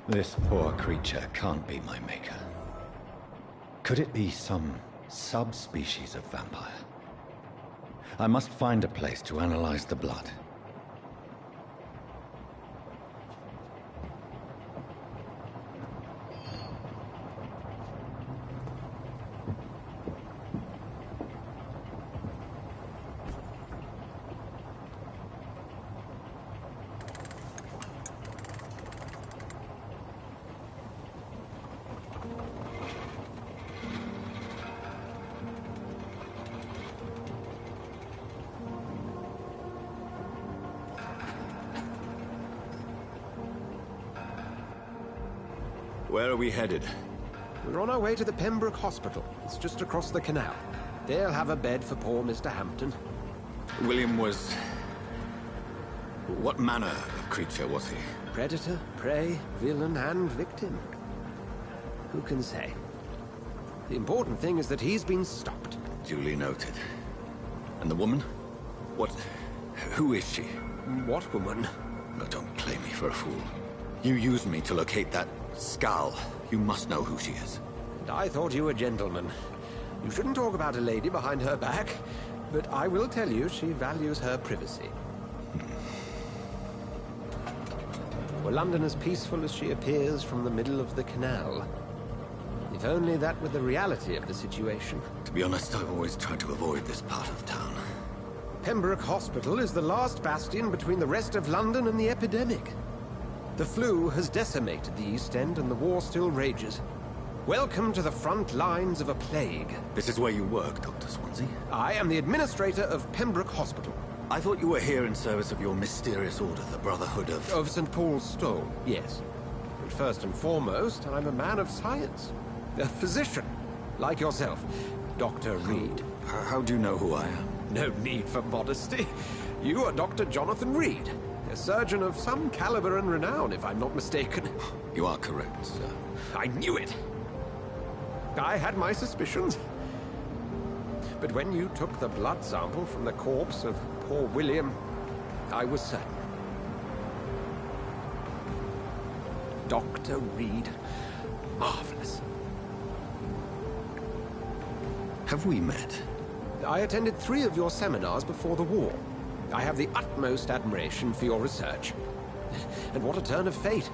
This poor creature can't be my maker. Could it be some subspecies of vampire? I must find a place to analyze the blood. Where are we headed? We're on our way to the Pembroke Hospital. It's just across the canal. They'll have a bed for poor Mr. Hampton. William was... What manner of creature was he? Predator, prey, villain, and victim. Who can say? The important thing is that he's been stopped. Duly noted. And the woman? What... Who is she? What woman? No, don't play me for a fool. You used me to locate that skull. You must know who she is. And I thought you a gentleman. You shouldn't talk about a lady behind her back, but I will tell you she values her privacy. Were London as peaceful as she appears from the middle of the canal? If only that were the reality of the situation. To be honest, I've always tried to avoid this part of town. Pembroke Hospital is the last bastion between the rest of London and the epidemic. The flu has decimated the East End and the war still rages. Welcome to the front lines of a plague. This is where you work, Dr. Swansea? I am the administrator of Pembroke Hospital. I thought you were here in service of your mysterious order, the Brotherhood of... Of St. Paul's Stone, yes. But first and foremost, I'm a man of science. A physician. Like yourself, Dr. Reed. How do you know who I am? No need for modesty. You are Dr. Jonathan Reed, a surgeon of some caliber and renown, if I'm not mistaken. You are correct, sir. I knew it! I had my suspicions. But when you took the blood sample from the corpse of poor William, I was certain. Dr. Reed. Marvelous. Have we met? I attended 3 of your seminars before the war. I have the utmost admiration for your research. And what a turn of fate.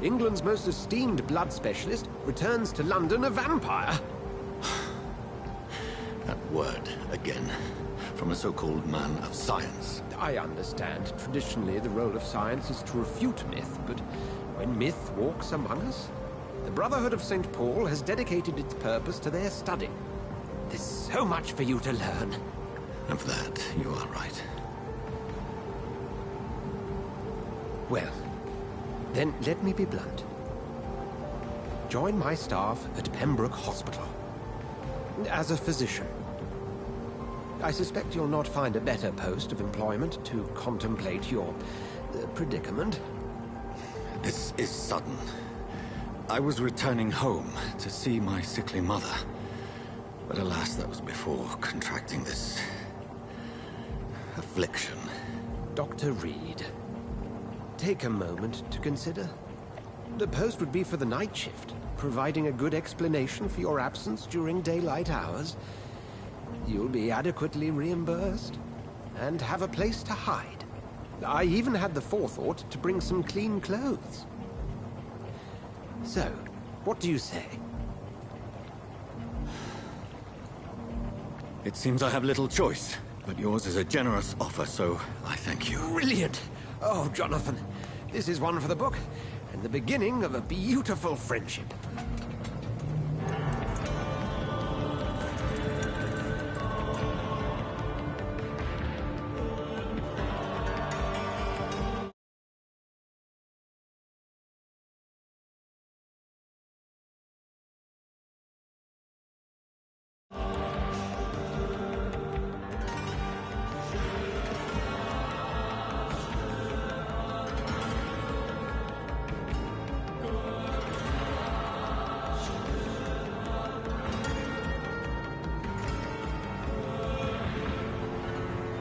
England's most esteemed blood specialist returns to London a vampire. That word, again, from a so-called man of science. I understand. Traditionally, the role of science is to refute myth, but when myth walks among us, the Brotherhood of St. Paul has dedicated its purpose to their study. There's so much for you to learn. Of that, you are right. Well, then let me be blunt. Join my staff at Pembroke Hospital. As a physician. I suspect you'll not find a better post of employment to contemplate your predicament. This is sudden. I was returning home to see my sickly mother. But alas, that was before contracting this affliction. Dr. Reed, take a moment to consider. The post would be for the night shift, providing a good explanation for your absence during daylight hours. You'll be adequately reimbursed, and have a place to hide. I even had the forethought to bring some clean clothes. So, what do you say? It seems I have little choice, but yours is a generous offer, so I thank you. Brilliant! Oh, Jonathan, this is one for the book, and the beginning of a beautiful friendship.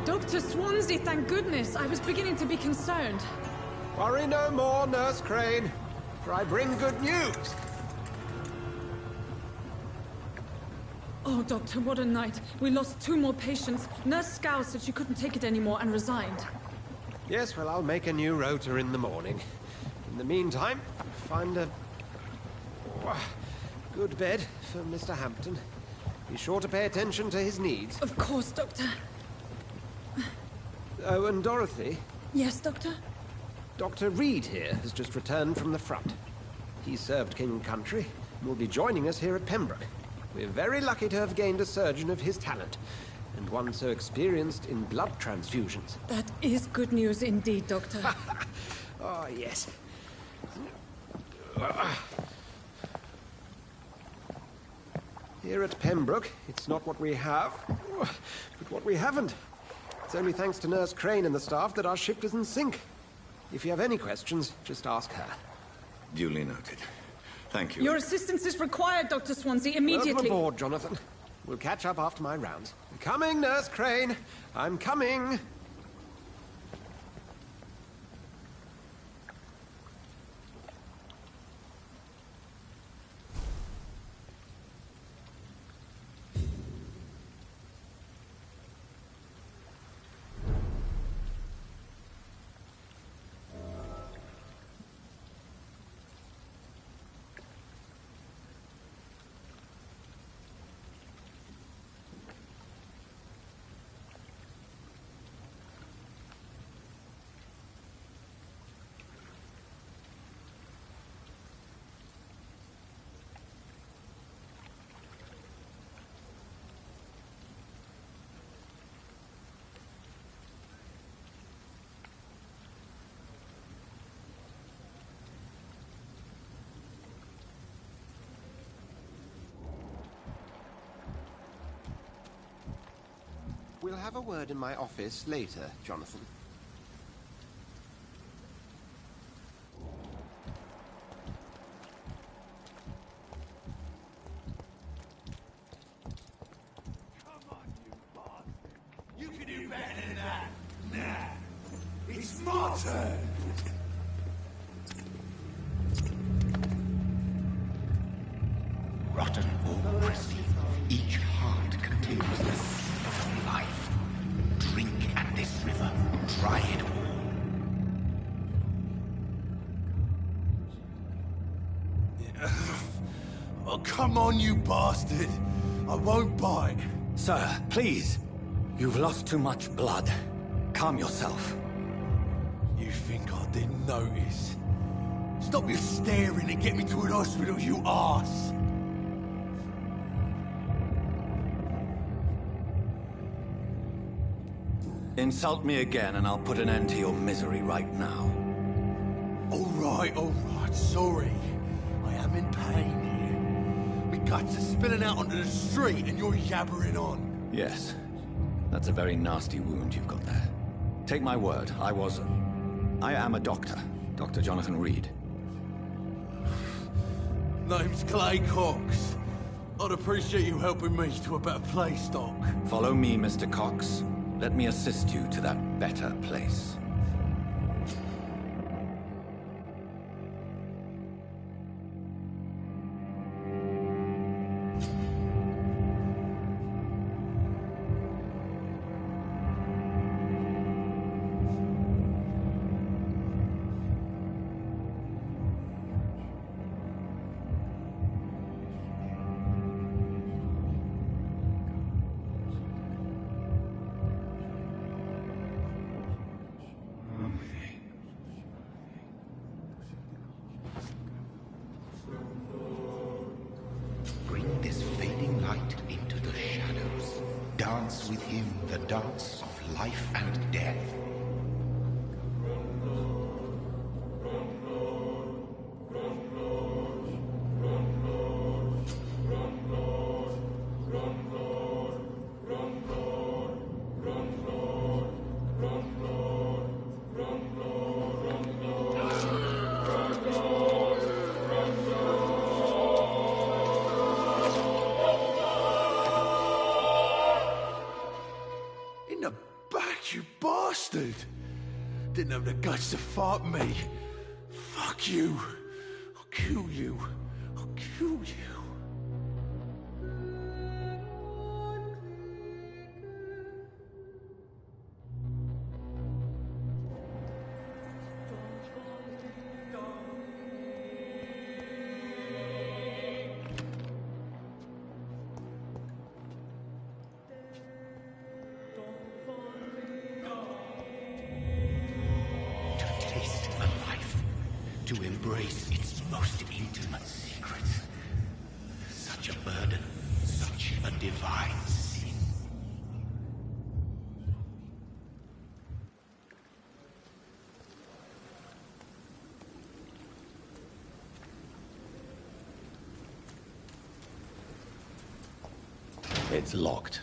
Dr. Swansea, thank goodness. I was beginning to be concerned. Worry no more, Nurse Crane, for I bring good news. Oh, Doctor, what a night. We lost 2 more patients. Nurse Scow said she couldn't take it anymore and resigned. Yes, well, I'll make a new rota in the morning. In the meantime, find a good bed for Mr. Hampton. Be sure to pay attention to his needs. Of course, Doctor. Oh, and Dorothy? Yes, Doctor? Dr. Reed here has just returned from the front. He served King Country and will be joining us here at Pembroke. We're very lucky to have gained a surgeon of his talent, and one so experienced in blood transfusions. That is good news indeed, Doctor. Oh, yes. Here at Pembroke, it's not what we have, but what we haven't. It's only thanks to Nurse Crane and the staff that our ship isn't sink. If you have any questions, just ask her. Duly noted. Thank you. Your assistance is required, Dr. Swansea, immediately. Welcome aboard, Jonathan. We'll catch up after my rounds. I'm coming, Nurse Crane. I'm coming. We'll have a word in my office later, Jonathan. You can do better than that. Nah. It's my turn. Rotten or crispy, each heart contains the soup of life. Drink at this river, try it all. Oh, come on, you bastard. I won't bite. Sir, please. You've lost too much blood. Calm yourself. You think I didn't notice? Stop your staring and get me to an hospital, you arse! Insult me again and I'll put an end to your misery right now. Alright, sorry. I am in pain here. My guts are spilling out onto the street and you're yabbering on. Yes. That's a very nasty wound you've got there. Take my word, I am a doctor. Dr. Jonathan Reed. Name's Clay Cox. I'd appreciate you helping me to a better place, Doc. Follow me, Mr. Cox. Let me assist you to that better place. Bring this fading light into the shadows. Dance with him the dance of life and death. In the back, you bastard! Didn't have the guts to fight me. Fuck you. I'll kill you. I'll kill you. To embrace its most intimate secrets. Such a burden, such a divine sin. It's locked.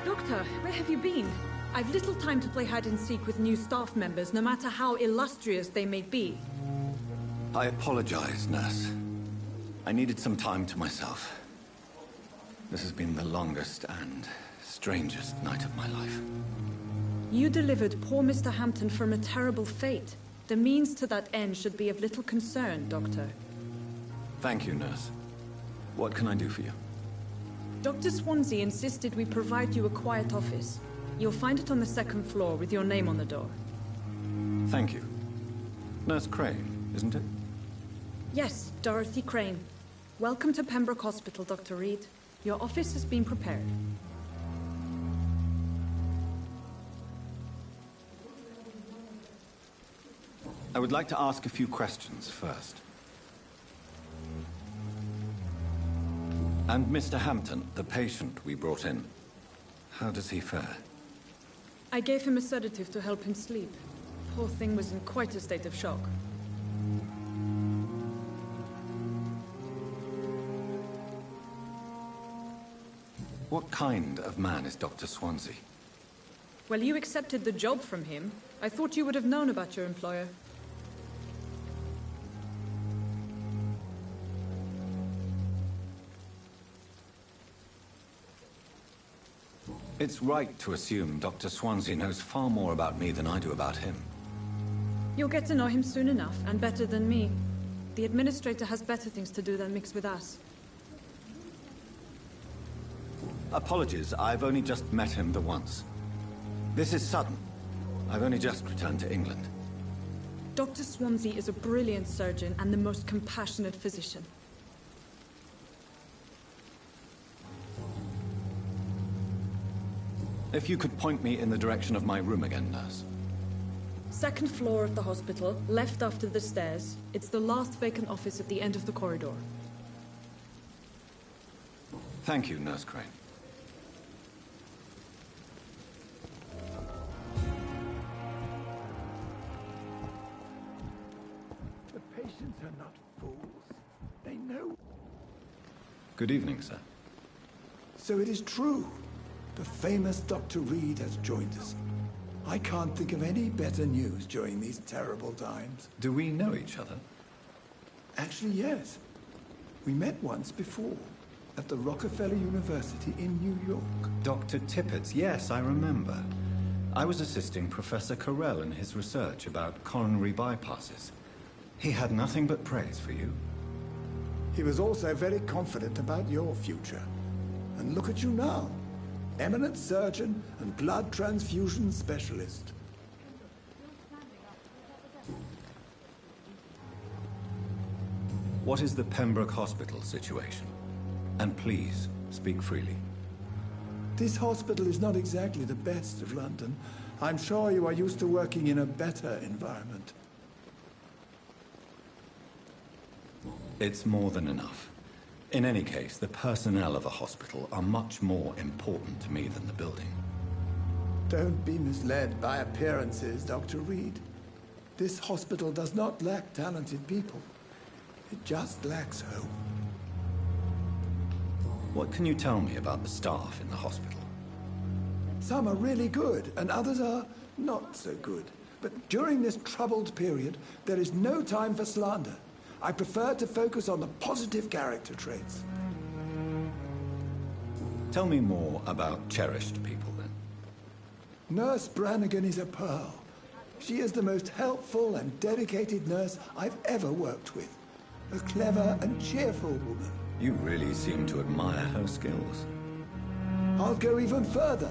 Doctor, where have you been? I've little time to play hide and seek with new staff members, no matter how illustrious they may be. I apologize, nurse. I needed some time to myself. This has been the longest and strangest night of my life. You delivered poor Mr. Hampton from a terrible fate. The means to that end should be of little concern, Doctor. Thank you, nurse. What can I do for you? Dr. Swansea insisted we provide you a quiet office. You'll find it on the second floor with your name on the door. Thank you. Nurse Crane, isn't it? Yes, Dorothy Crane. Welcome to Pembroke Hospital, Dr. Reed. Your office has been prepared. I would like to ask a few questions first. And Mr. Hampton, the patient we brought in, how does he fare? I gave him a sedative to help him sleep. Poor thing was in quite a state of shock. What kind of man is Dr. Swansea? Well, you accepted the job from him. I thought you would have known about your employer. It's right to assume Dr. Swansea knows far more about me than I do about him. You'll get to know him soon enough, and better than me. The administrator has better things to do than mix with us. Apologies, I've only just met him the once. This is sudden. I've only just returned to England. Dr. Swansea is a brilliant surgeon and the most compassionate physician. If you could point me in the direction of my room again, nurse. Second floor of the hospital, left after the stairs. It's the last vacant office at the end of the corridor. Thank you, Nurse Crane. The patients are not fools. They know. Good evening, sir. So it is true. The famous Dr. Reed has joined us. I can't think of any better news during these terrible times. Do we know each other? Actually, yes. We met once before, at the Rockefeller University in New York. Dr. Tippett, yes, I remember. I was assisting Professor Carell in his research about coronary bypasses. He had nothing but praise for you. He was also very confident about your future. And look at you now. Eminent surgeon and blood transfusion specialist. What is the Pembroke Hospital situation? And please, speak freely. This hospital is not exactly the best of London. I'm sure you are used to working in a better environment. It's more than enough. In any case, the personnel of a hospital are much more important to me than the building. Don't be misled by appearances, Dr. Reed. This hospital does not lack talented people. It just lacks hope. What can you tell me about the staff in the hospital? Some are really good, and others are not so good. But during this troubled period, there is no time for slander. I prefer to focus on the positive character traits. Tell me more about cherished people, then. Nurse Brannigan is a pearl. She is the most helpful and dedicated nurse I've ever worked with. A clever and cheerful woman. You really seem to admire her skills. I'll go even further.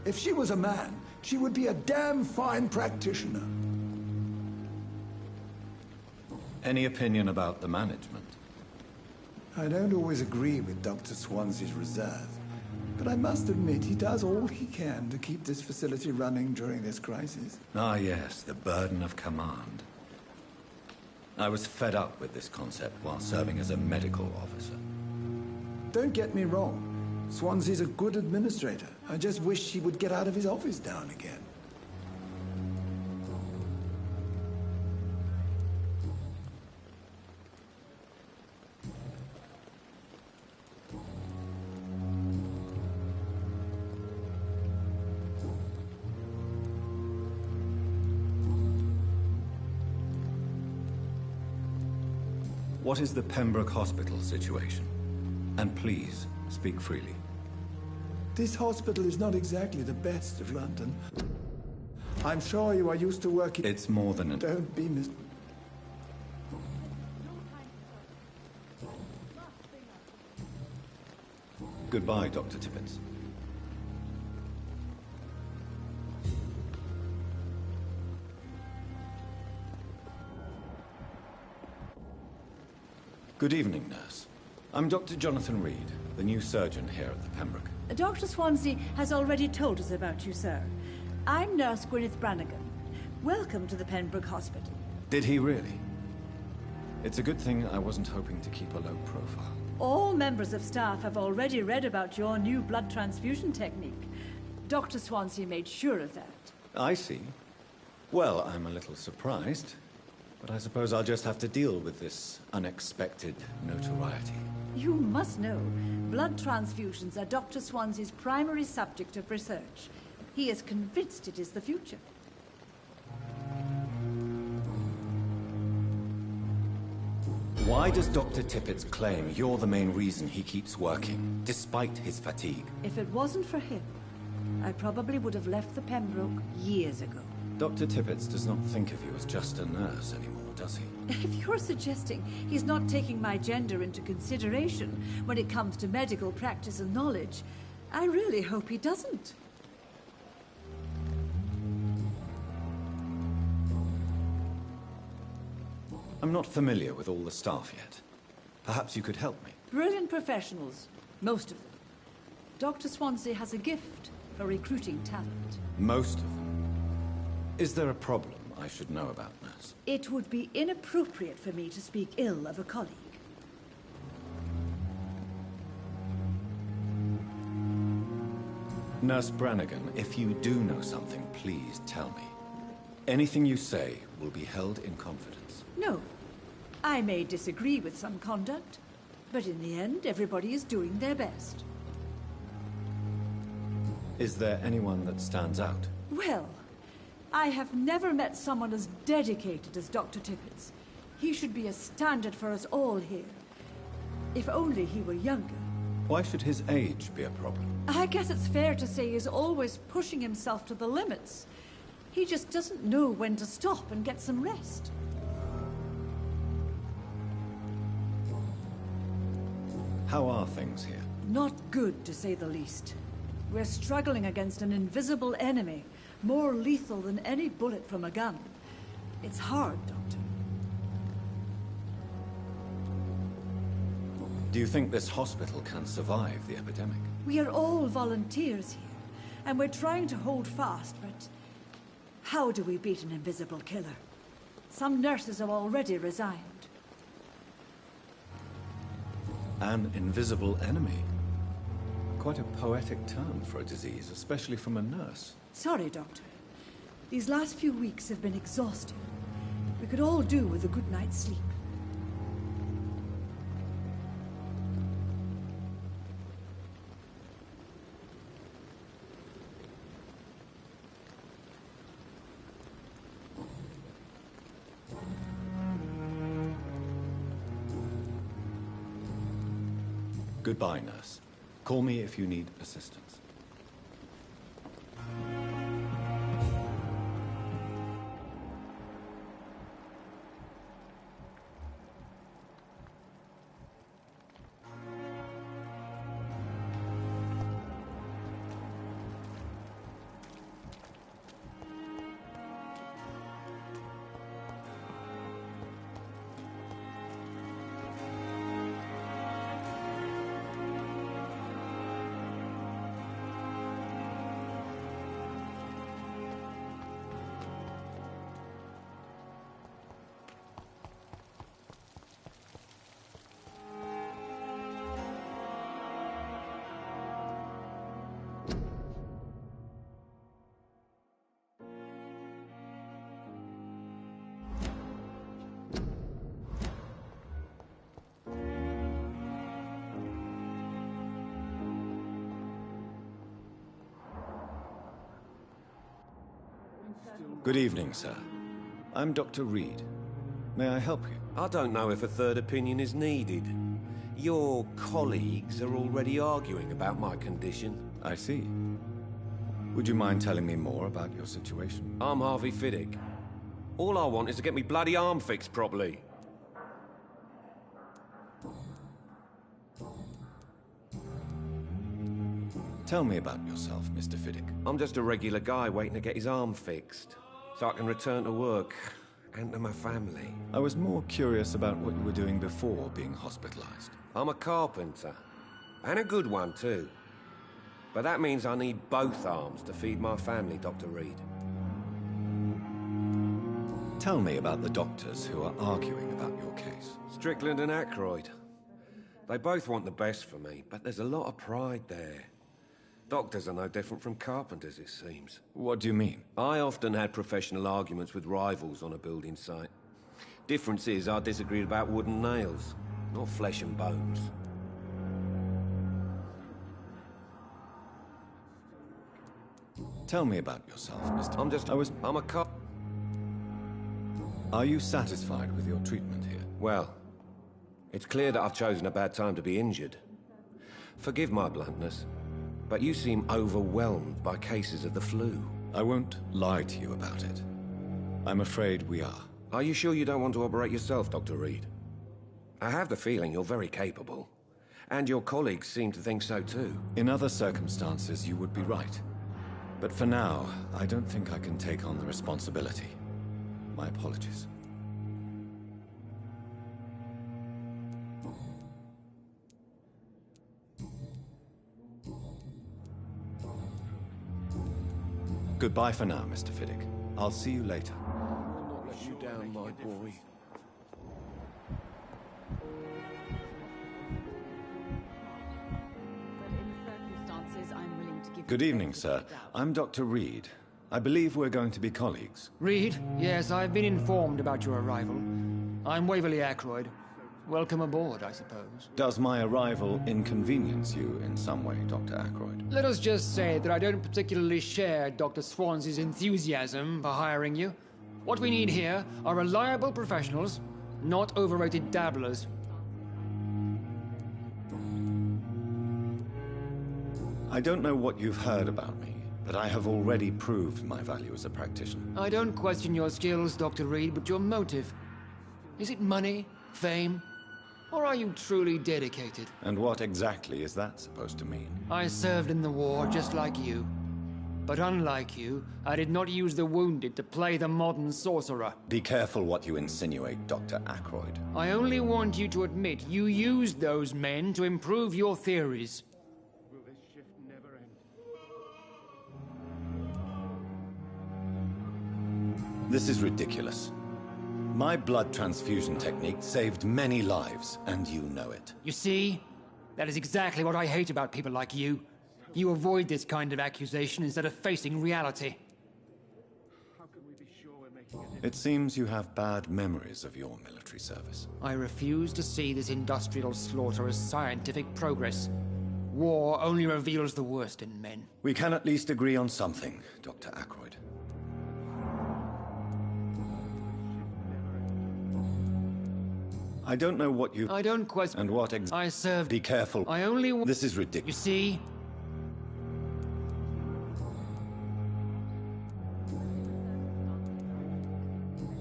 If she was a man, she would be a damn fine practitioner. Any opinion about the management? I don't always agree with Dr. Swansea's reserve, but I must admit he does all he can to keep this facility running during this crisis. Ah, yes, the burden of command. I was fed up with this concept while serving as a medical officer. Don't get me wrong. Swansea's a good administrator. I just wish he would get out of his office now and again. What is the Pembroke Hospital situation? And please, speak freely. This hospital is not exactly the best of London. I'm sure you are used to working... It's more than Don't be mis... Goodbye, Dr. Tippett. Good evening, nurse. I'm Dr. Jonathan Reed, the new surgeon here at the Pembroke. Dr. Swansea has already told us about you, sir. I'm Nurse Gwyneth Brannigan. Welcome to the Pembroke Hospital. Did he really? It's a good thing I wasn't hoping to keep a low profile. All members of staff have already read about your new blood transfusion technique. Dr. Swansea made sure of that. I see. Well, I'm a little surprised, but I suppose I'll just have to deal with this unexpected notoriety. You must know, blood transfusions are Dr. Swansea's primary subject of research. He is convinced it is the future. Why does Dr. Tippett's claim you're the main reason he keeps working, despite his fatigue? If it wasn't for him, I probably would have left the Pembroke years ago. Dr. Tippett does not think of you as just a nurse anymore, does he? If you're suggesting he's not taking my gender into consideration when it comes to medical practice and knowledge, I really hope he doesn't. I'm not familiar with all the staff yet. Perhaps you could help me. Brilliant professionals, most of them. Dr. Swansea has a gift for recruiting talent. Most of them. Is there a problem I should know about, nurse? It would be inappropriate for me to speak ill of a colleague. Nurse Brannigan, if you do know something, please tell me. Anything you say will be held in confidence. No. I may disagree with some conduct, but in the end, everybody is doing their best. Is there anyone that stands out? Well, I have never met someone as dedicated as Dr. Tippett's. He should be a standard for us all here. If only he were younger. Why should his age be a problem? I guess it's fair to say he's always pushing himself to the limits. He just doesn't know when to stop and get some rest. How are things here? Not good, to say the least. We're struggling against an invisible enemy, more lethal than any bullet from a gun. It's hard, Doctor. Do you think this hospital can survive the epidemic? We are all volunteers here, and we're trying to hold fast, but how do we beat an invisible killer? Some nurses have already resigned. An invisible enemy? Quite a poetic term for a disease, especially from a nurse. Sorry, Doctor. These last few weeks have been exhausting. We could all do with a good night's sleep. Goodbye, nurse. Call me if you need assistance. Good evening, sir. I'm Dr. Reed. May I help you? I don't know if a third opinion is needed. Your colleagues are already arguing about my condition. I see. Would you mind telling me more about your situation? I'm Harvey Fiddick. All I want is to get me bloody arm fixed properly. Tell me about yourself, Mr. Fiddick. I'm just a regular guy waiting to get his arm fixed, so I can return to work and to my family. I was more curious about what you were doing before being hospitalized. I'm a carpenter, and a good one too. But that means I need both arms to feed my family, Dr. Reed. Tell me about the doctors who are arguing about your case. Strickland and Aykroyd. They both want the best for me, but there's a lot of pride there. Doctors are no different from carpenters, it seems. What do you mean? I often had professional arguments with rivals on a building site. Difference is, I disagreed about wooden nails, not flesh and bones. Tell me about yourself, Mr. I'm a cop. Are you satisfied with your treatment here? Well, it's clear that I've chosen a bad time to be injured. Forgive my bluntness, but you seem overwhelmed by cases of the flu. I won't lie to you about it. I'm afraid we are. Are you sure you don't want to operate yourself, Dr. Reed? I have the feeling you're very capable. And your colleagues seem to think so too. In other circumstances, you would be right. But for now, I don't think I can take on the responsibility. My apologies. Goodbye for now, Mr. Fiddick. I'll see you later. I'll not let you down, my boy. Good evening, sir. I'm Dr. Reed. I believe we're going to be colleagues. Reed? Yes, I've been informed about your arrival. I'm Waverly Aykroyd. Welcome aboard, I suppose. Does my arrival inconvenience you in some way, Dr. Aykroyd? Let us just say that I don't particularly share Dr. Swansea's enthusiasm for hiring you. What we need here are reliable professionals, not overrated dabblers. I don't know what you've heard about me, but I have already proved my value as a practitioner. I don't question your skills, Dr. Reed, but your motive. Is it money, fame, or are you truly dedicated? And what exactly is that supposed to mean? I served in the war just like you. But unlike you, I did not use the wounded to play the modern sorcerer. Be careful what you insinuate, Dr. Aykroyd. I only want you to admit you used those men to improve your theories. Will this shift never end? This is ridiculous. My blood transfusion technique saved many lives, and you know it. You see? That is exactly what I hate about people like you. You avoid this kind of accusation instead of facing reality. How can we be sure we're making a difference? It seems you have bad memories of your military service. I refuse to see this industrial slaughter as scientific progress. War only reveals the worst in men. We can at least agree on something, Dr. Aykroyd. I don't know what you... I don't question... And what I served... Be careful. I only... This is ridiculous. You see?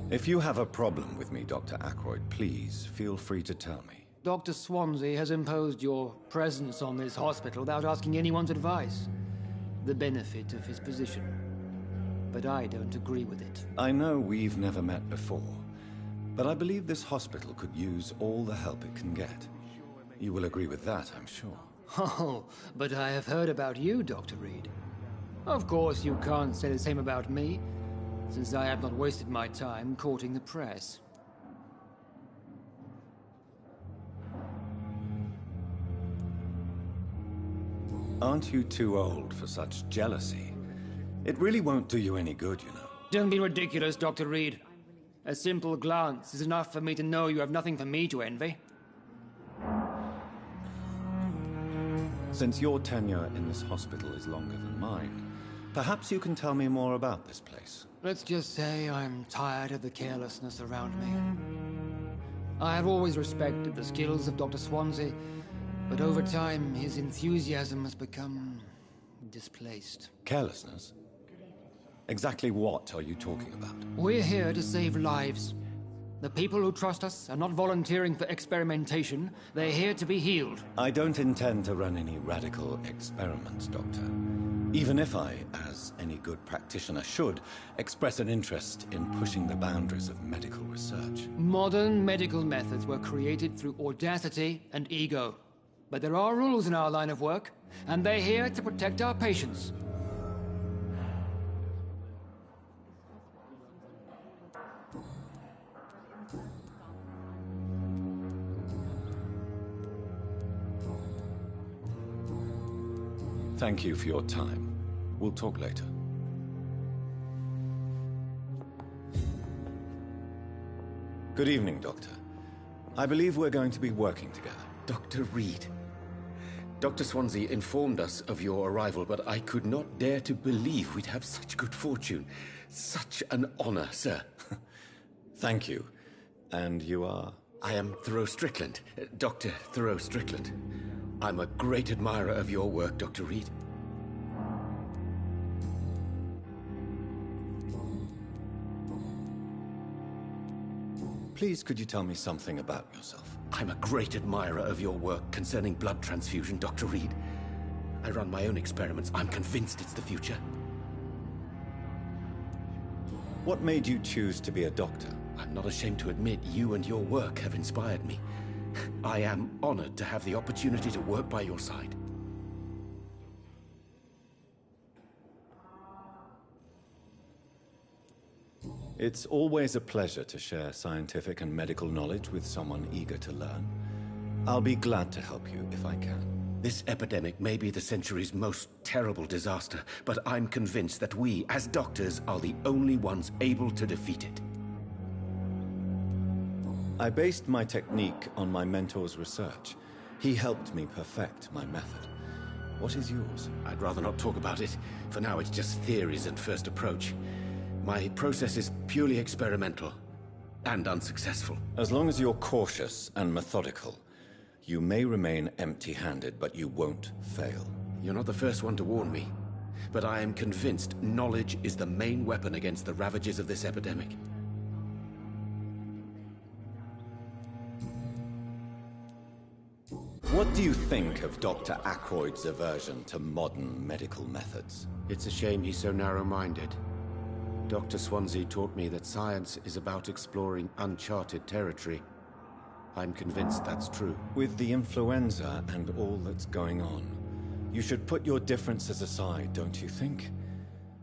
If you have a problem with me, Dr. Aykroyd, please feel free to tell me. Dr. Swansea has imposed your presence on this hospital without asking anyone's advice. The benefit of his position. But I don't agree with it. I know we've never met before, but I believe this hospital could use all the help it can get. You will agree with that, I'm sure. Oh, but I have heard about you, Dr. Reed. Of course, you can't say the same about me, since I have not wasted my time courting the press. Aren't you too old for such jealousy? It really won't do you any good, you know. Don't be ridiculous, Dr. Reed. A simple glance is enough for me to know you have nothing for me to envy. Since your tenure in this hospital is longer than mine, perhaps you can tell me more about this place. Let's just say I'm tired of the carelessness around me. I have always respected the skills of Dr. Swansea, but over time his enthusiasm has become displaced. Carelessness? Exactly what are you talking about? We're here to save lives. The people who trust us are not volunteering for experimentation. They're here to be healed. I don't intend to run any radical experiments, Doctor. Even if I, as any good practitioner should, express an interest in pushing the boundaries of medical research. Modern medical methods were created through audacity and ego. But there are rules in our line of work, and they're here to protect our patients. Thank you for your time. We'll talk later. Good evening, Doctor. I believe we're going to be working together. Dr. Reed. Dr. Swansea informed us of your arrival, but I could not dare to believe we'd have such good fortune. Such an honor, sir. Thank you. And you are? I am Thoreau Strickland, Dr. Thoreau Strickland. I'm a great admirer of your work, Dr. Reed. Please, could you tell me something about yourself? I'm a great admirer of your work concerning blood transfusion, Dr. Reed. I run my own experiments. I'm convinced it's the future. What made you choose to be a doctor? I'm not ashamed to admit you and your work have inspired me. I am honored to have the opportunity to work by your side. It's always a pleasure to share scientific and medical knowledge with someone eager to learn. I'll be glad to help you if I can. This epidemic may be the century's most terrible disaster, but I'm convinced that we, as doctors, are the only ones able to defeat it. I based my technique on my mentor's research. He helped me perfect my method. What is yours? I'd rather not talk about it. For now, it's just theories and first approach. My process is purely experimental and unsuccessful. As long as you're cautious and methodical, you may remain empty-handed, but you won't fail. You're not the first one to warn me, but I am convinced knowledge is the main weapon against the ravages of this epidemic. What do you think of Dr. Ackroyd's aversion to modern medical methods? It's a shame he's so narrow-minded. Dr. Swansea taught me that science is about exploring uncharted territory. I'm convinced that's true. With the influenza and all that's going on, you should put your differences aside, don't you think?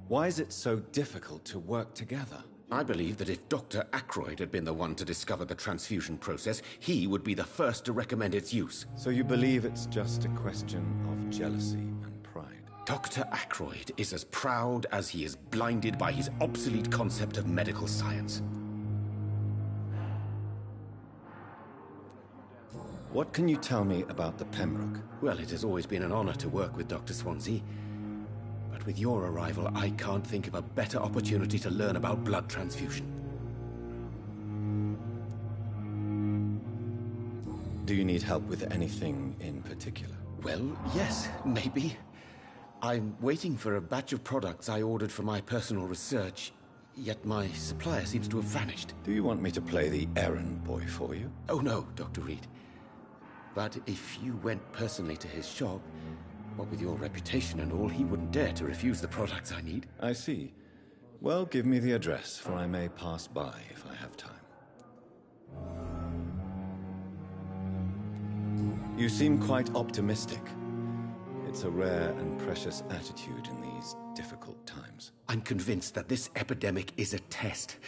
Why is it so difficult to work together? I believe that if Dr. Ackroyd had been the one to discover the transfusion process, he would be the first to recommend its use. So you believe it's just a question of jealousy and pride? Dr. Ackroyd is as proud as he is blinded by his obsolete concept of medical science. What can you tell me about the Pembroke? Well, it has always been an honor to work with Dr. Swansea. But with your arrival, I can't think of a better opportunity to learn about blood transfusion. Do you need help with anything in particular? Well, yes, maybe. I'm waiting for a batch of products I ordered for my personal research, yet my supplier seems to have vanished. Do you want me to play the errand boy for you? Oh no, Dr. Reed. But if you went personally to his shop, what with your reputation and all, he wouldn't dare to refuse the products I need. I see. Well, give me the address, for I may pass by if I have time. You seem quite optimistic. It's a rare and precious attitude in these difficult times. I'm convinced that this epidemic is a test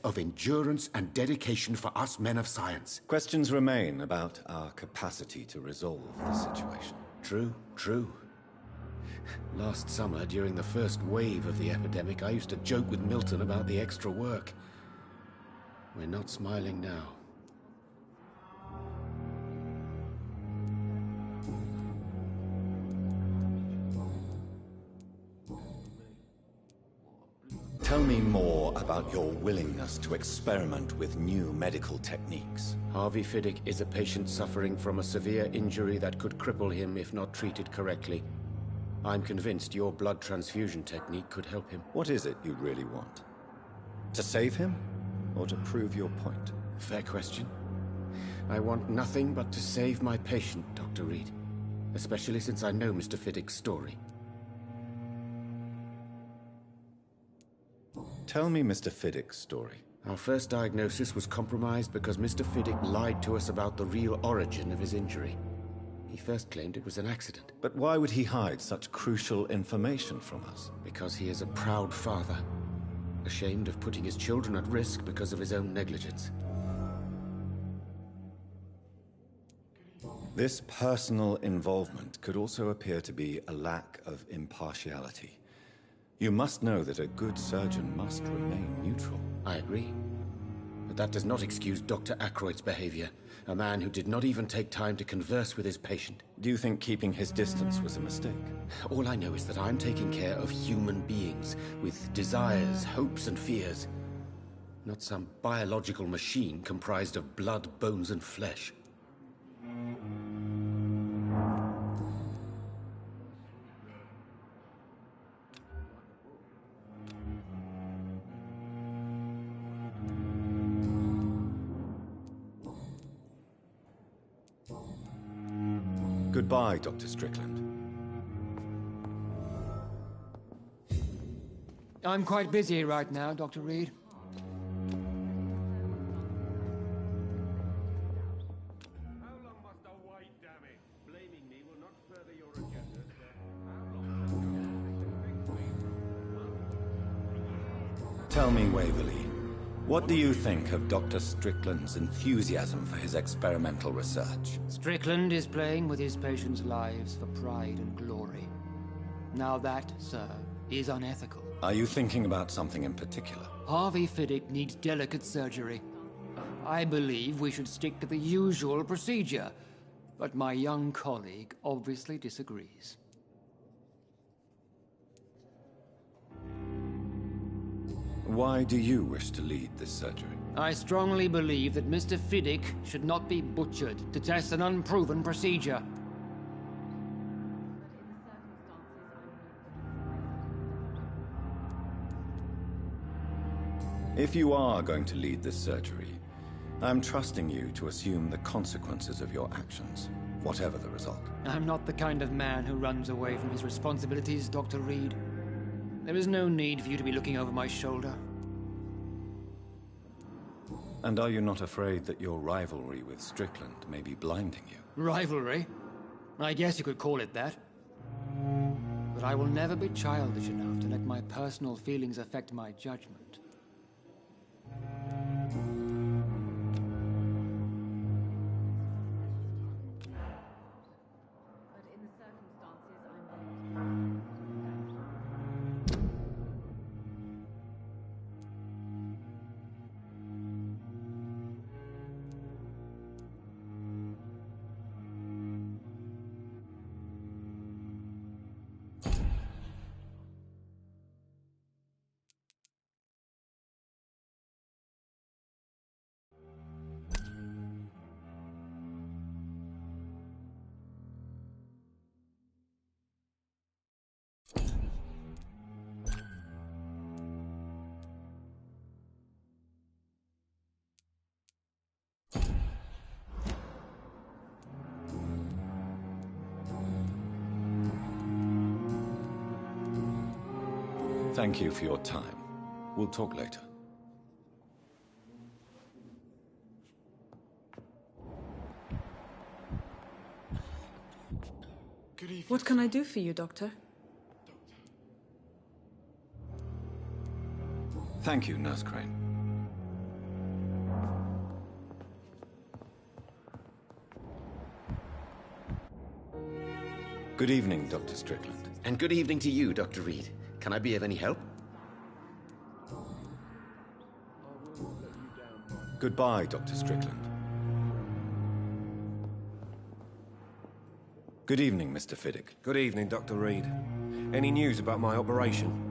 of endurance and dedication for us men of science. Questions remain about our capacity to resolve the situation. True. Last summer, during the first wave of the epidemic, I used to joke with Milton about the extra work. We're not smiling now. Tell me more about your willingness to experiment with new medical techniques. Harvey Fiddick is a patient suffering from a severe injury that could cripple him if not treated correctly. I'm convinced your blood transfusion technique could help him. What is it you really want? To save him? Or to prove your point? Fair question. I want nothing but to save my patient, Dr. Reed. Especially since I know Mr. Fiddick's story. Tell me Mr. Fiddick's story. Our first diagnosis was compromised because Mr. Fiddick lied to us about the real origin of his injury. He first claimed it was an accident. But why would he hide such crucial information from us? Because he is a proud father, ashamed of putting his children at risk because of his own negligence. This personal involvement could also appear to be a lack of impartiality. You must know that a good surgeon must remain neutral. I agree. But that does not excuse Dr. Ackroyd's behavior. A man who did not even take time to converse with his patient. Do you think keeping his distance was a mistake? All I know is that I'm taking care of human beings with desires, hopes, and fears. Not some biological machine comprised of blood, bones, and flesh. Goodbye, Dr. Strickland. I'm quite busy right now, Dr. Reed. Tell me, Waverly, what do you think of Dr. Strickland's enthusiasm for his experimental research? Strickland is playing with his patients' lives for pride and glory. Now that, sir, is unethical. Are you thinking about something in particular? Harvey Fiddick needs delicate surgery. I believe we should stick to the usual procedure, but my young colleague obviously disagrees. Why do you wish to lead this surgery? I strongly believe that Mr. Fiddick should not be butchered to test an unproven procedure. If you are going to lead this surgery, I'm trusting you to assume the consequences of your actions, whatever the result. I'm not the kind of man who runs away from his responsibilities, Dr. Reed. There is no need for you to be looking over my shoulder. And are you not afraid that your rivalry with Strickland may be blinding you? Rivalry? I guess you could call it that. But I will never be childish enough to let my personal feelings affect my judgment. Thank you for your time. We'll talk later. What can I do for you, Doctor? Thank you, Nurse Crane. Good evening, Dr. Strickland. And good evening to you, Dr. Reed. Can I be of any help? Goodbye, Dr. Strickland. Good evening, Mr. Fiddick. Good evening, Dr. Reed. Any news about my operation?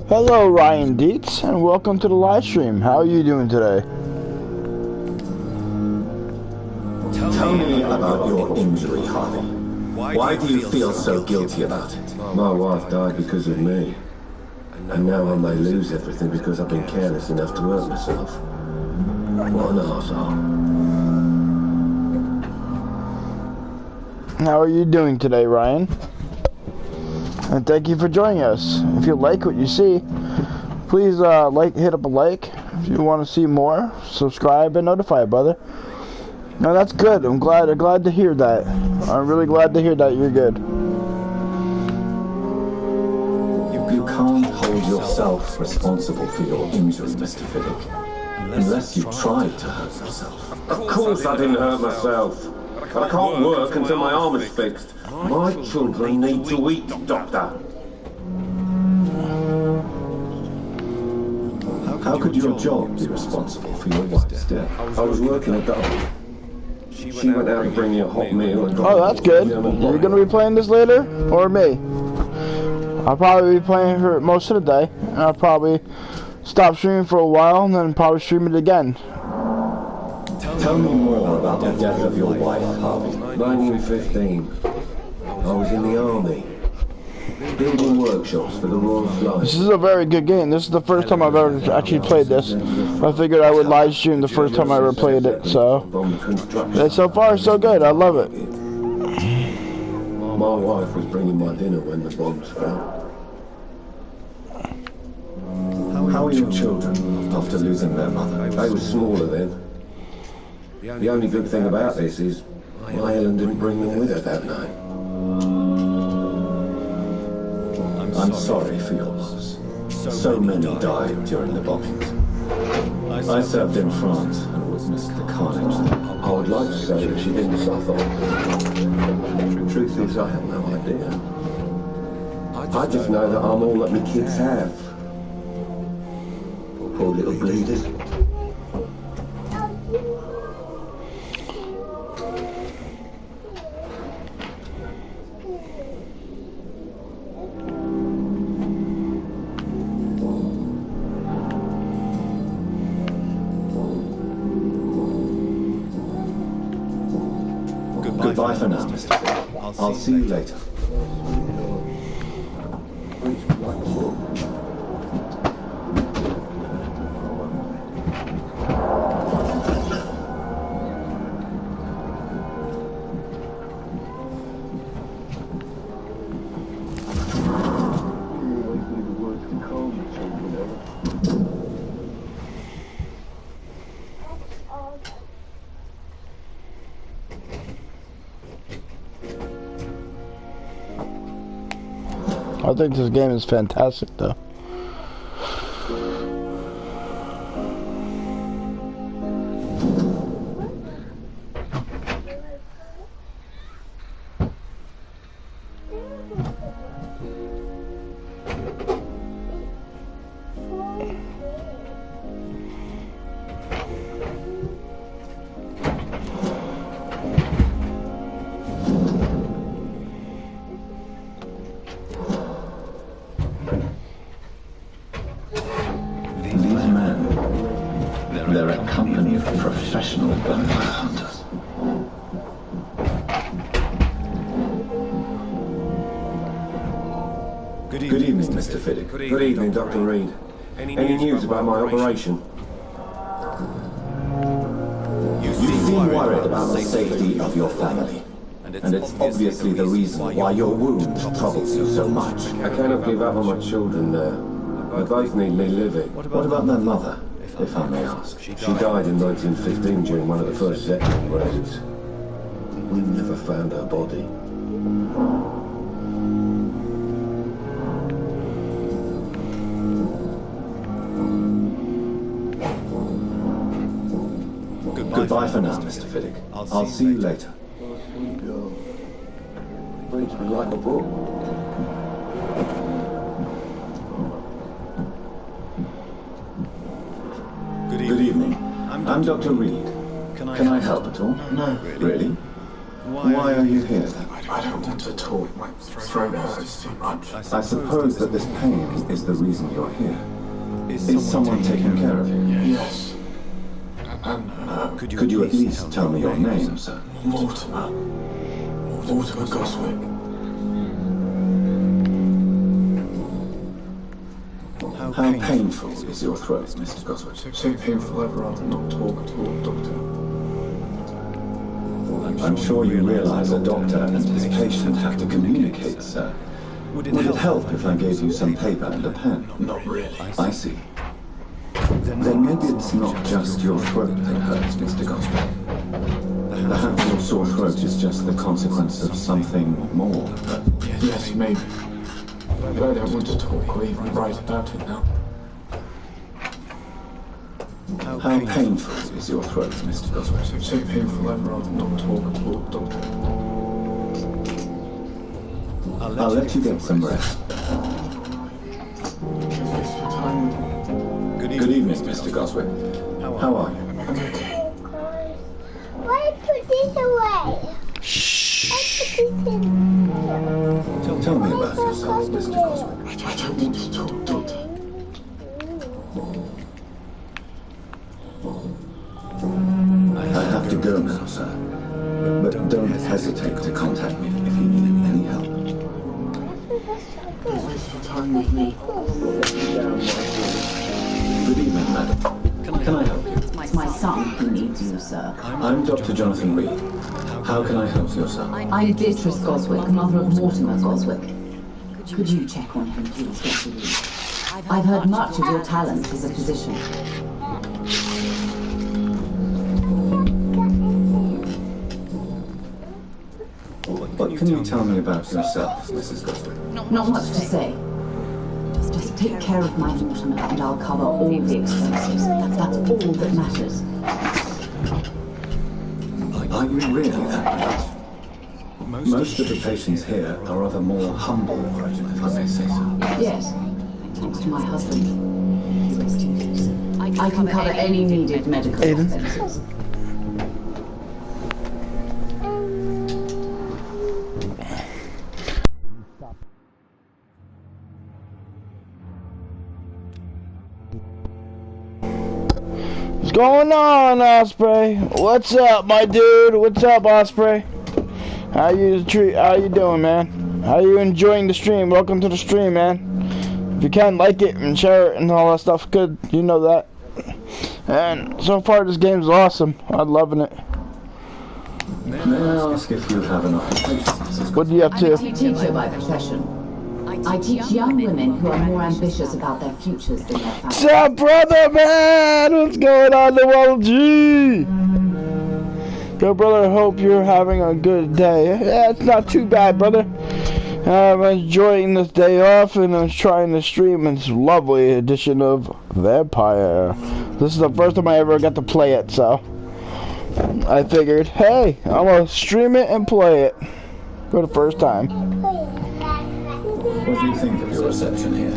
Hello, Ryan Dietz, and welcome to the live stream. How are you doing today? Tell me about your injury, Harvey. Why do you feel so guilty about it? My wife died because of me. And now I may lose everything because I've been careless enough to hurt myself. What an arsehole. How are you doing today, Ryan? And thank you for joining us. If you like what you see, please hit up a like. If you want to see more, subscribe and notify, brother. No, that's good. I'm glad to hear that. I'm really glad to hear that you're good. can't hold yourself responsible for your injury, Mr. Fiddick. Unless you tried to hurt yourself. Of course I didn't hurt myself. But I can't work until my arm is fixed. My children need to eat, Doctor. How could your job be responsible for your wife's death? I was working at Double. She went out to bring me a hot meal and Oh, that's good. Are you going to be playing this later? Or me? I'll probably be playing her most of the day. And I'll probably stop streaming for a while and then probably stream it again. Tell me more about the death of your wife, Harvey. 1915. I was in the army. Building workshops for the Royal Flying. This is a very good game. This is the first time I've ever actually played this. I figured I would live stream the first time I ever played it, so so far so good. I love it. My wife was bringing my dinner when the bombs fell. How are your children after losing their mother? They were smaller then. The only good thing about this is my Ellen didn't bring them with her that night. I'm sorry for your loss. So many died during the bombings. I served in France and witnessed the carnage. I would like to say that she didn't suffer. The truth is, I have no idea. I just know that I'm all that my kids have. Poor little bleeders. Goodbye for now, Mr. Fiddick. I'll see you later. I think this game is fantastic, though. They're a company of professional vampire hunters. Good evening, Mr. Fiddick. Good evening, Dr. Reed. Any news about my operation? You seem worried about the safety of your family. And it's obviously the reason why your wound troubles you so much. I cannot give up on my children now. They both need me living. What about their mother, if I may ask? She died in 1915 during one of the first Zeppelin raids. We never found her body. Goodbye for now, Mr. Fiddick. I'll see you later. Reads me like a book. Good evening. I'm Dr. Reed. Can I help at all? No. Really? Why are you here then? I don't want to talk. My throat hurts too much. I suppose that this pain is the reason you're here. Is someone taking care of you? Yes. And, could you at least tell me your name, sir? Mortimer. Mortimer Goswick. How painful is your throat, Mr. Goswick? So painful I'd rather not talk at all, Doctor. I'm sure you realize a doctor and his patient have to communicate, sir. Would it help if I gave you some paper and a pen? Not really. I see. Then maybe it's not just your throat that hurts, Mr. Goswick. Perhaps your sore throat is just the consequence of something more. Yes, maybe. But I don't want to talk or even write about it now. How painful is your throat, Mr. Goswell? So painful I'd rather not talk at all, Doctor. I'll let you get some rest. Good evening, Mr. Goswick. How are you? Why put this away? Shh. Tell me about yourself, Mr. Goswick. I don't want to talk, Doctor. I have to go now, sir. But don't hesitate to contact me if you need any help. Time with me. Good evening, madam. Can I help you? It's my son who needs you, sir. I'm Dr. Jonathan Reed. How can I help your son? I'm Beatrice Goswick, mother of Mortimer Goswick. Could you check on him, please, Dr. Reed? I've heard much of your talent as a physician. What can you tell me about yourself, Mrs. Goswick? Not much to say. Just take care of my Mortimer and I'll cover all the expenses. That's all that matters. Are you really that rich? Most of the patients here are of a more humble origin, if I may say so. Yes, thanks to my husband. I can cover any needed medical expenses. What's going on, Osprey? What's up, my dude? What's up, Osprey? How you doing, man? How you enjoying the stream? Welcome to the stream, man. If you can, like it and share it and all that stuff, good. You know that. And so far, this game's awesome. I'm loving it. May I ask if you have an occupation? What are you up to? I'm a teacher by profession. I teach young women who are more ambitious about their futures than their families. What's up, brother, man? What's going on, the world G? Yo, brother, hope you're having a good day. Yeah, it's not too bad, brother. I'm enjoying this day off, and I'm trying to stream this lovely edition of Vampire. This is the first time I ever got to play it, so I figured, hey, I'm gonna stream it and play it for the first time. What do you think of your reception here?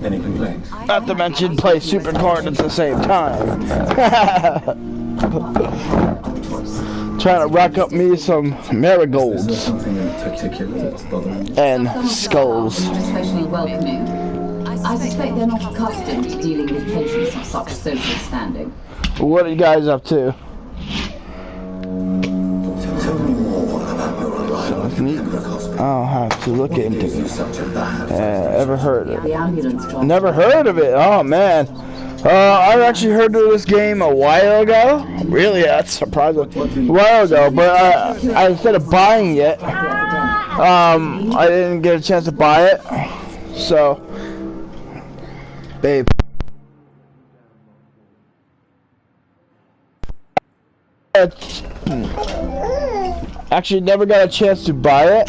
Any complaints? Not to mention play Supercard at the same time. Trying to rack up me some marigolds. Is there something in particular that's bothering you? And skulls. Especially welcoming. I suspect they're not accustomed to dealing with patients of such social standing. What are you guys up to? Tell me more about your arrival at Pembroke Hospital. I'll have to look into it. Ever heard of The it? ambulance. Never heard of it. Oh man. I actually heard of this game a while ago. Really, that's surprising. A while ago, but I instead of buying it, I didn't get a chance to buy it. So, babe. Actually, never got a chance to buy it.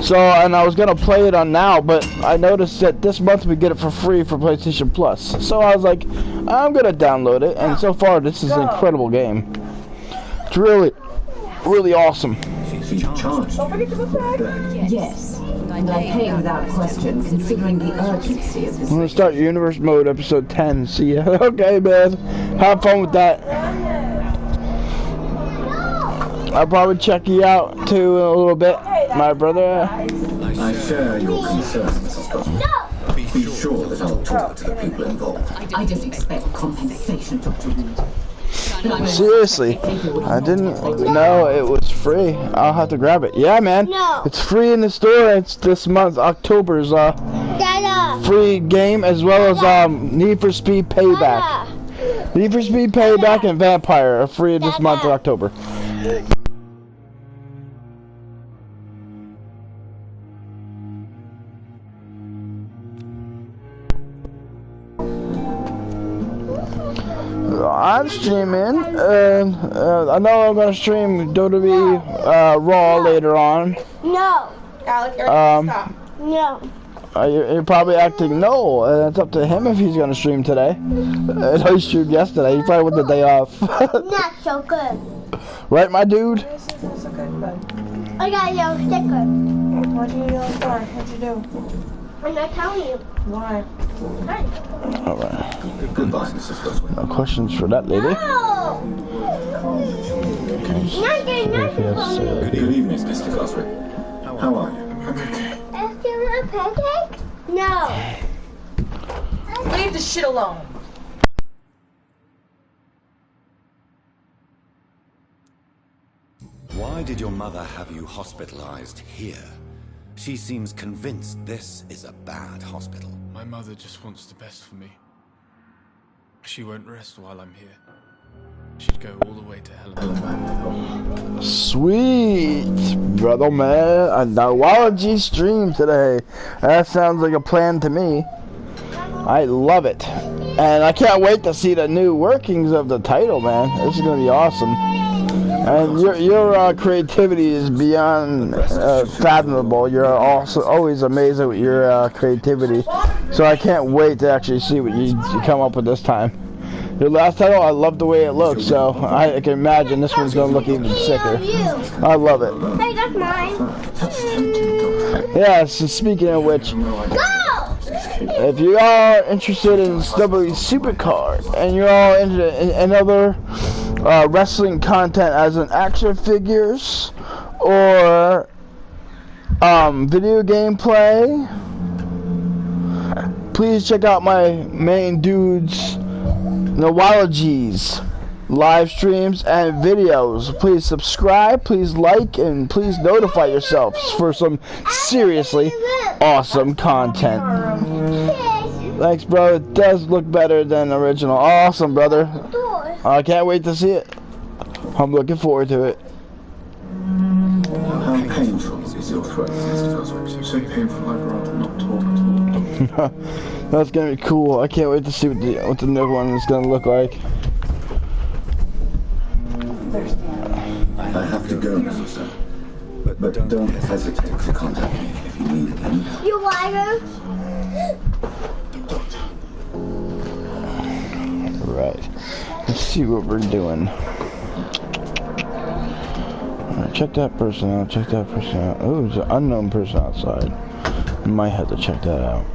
So, and I was gonna play it on now, but I noticed that this month we get it for free for PlayStation Plus. So I was like, I'm gonna download it, and so far this is an incredible game. It's really, really awesome. Yes, and I pay without question, considering the urgency of this. I'm gonna start Universe Mode episode 10. See ya. Okay, man. Have fun with that. I'll probably check you out too in a little bit, my brother. I share your concerns, Mrs. Goswell. Be sure that I'll talk to the people involved. I just expect compensation, Dr. Reed. Seriously, I didn't know it was free. I'll have to grab it. Yeah, man. It's free in the store. It's this month, October's free game, as well as Need for Speed Payback. Need for Speed Payback and Vampire are free this month of October. I'm streaming, and I know I'm gonna stream WWE Raw later on. No. Alec, stop. No. You're probably acting no, and it's up to him if he's gonna stream today. I know he streamed yesterday. He probably went the day off. Not so good. Right, my dude? I got a yellow sticker. What did you do? What'd you do? I'm not telling you. Why? Alright. Goodbye, Mrs. Goswin. No questions for that lady. No! Good evening, Mr. Goswin. How are you? After a pancake? No. Leave the shit alone. Why did your mother have you hospitalized here? She seems convinced this is a bad hospital. My mother just wants the best for me. She won't rest while I'm here. She'd go all the way to hell. Sweet, brother man. A Nowology stream today. That sounds like a plan to me. I love it. And I can't wait to see the new workings of the title, man. This is going to be awesome. And your creativity is beyond fathomable. You're also always amazing with your creativity. So I can't wait to actually see what you come up with this time. Your last title, I love the way it looks, so I can imagine this one's going to look even sicker. I love it. Hey, that's mine. Yeah, so speaking of which, if you are interested in WWE Supercard and you're all into other wrestling content as in action figures or video gameplay, please check out my main dude's Nowologies live streams and videos. Please subscribe, please like, and please notify yourselves for some seriously awesome content. Thanks, bro. It does look better than original. Awesome, brother. I can't wait to see it. I'm looking forward to it. How painful is your throat, Mr. Goswin? So painful I'd rather not talk at all. That's gonna be cool. I can't wait to see what the new one is gonna look like. I have to go now, sir. But don't hesitate to contact me if you need any help. You liar. Right. Let's see what we're doing. Alright, check that person out. Check that person out. Oh, there's an unknown person outside. Might have to check that out.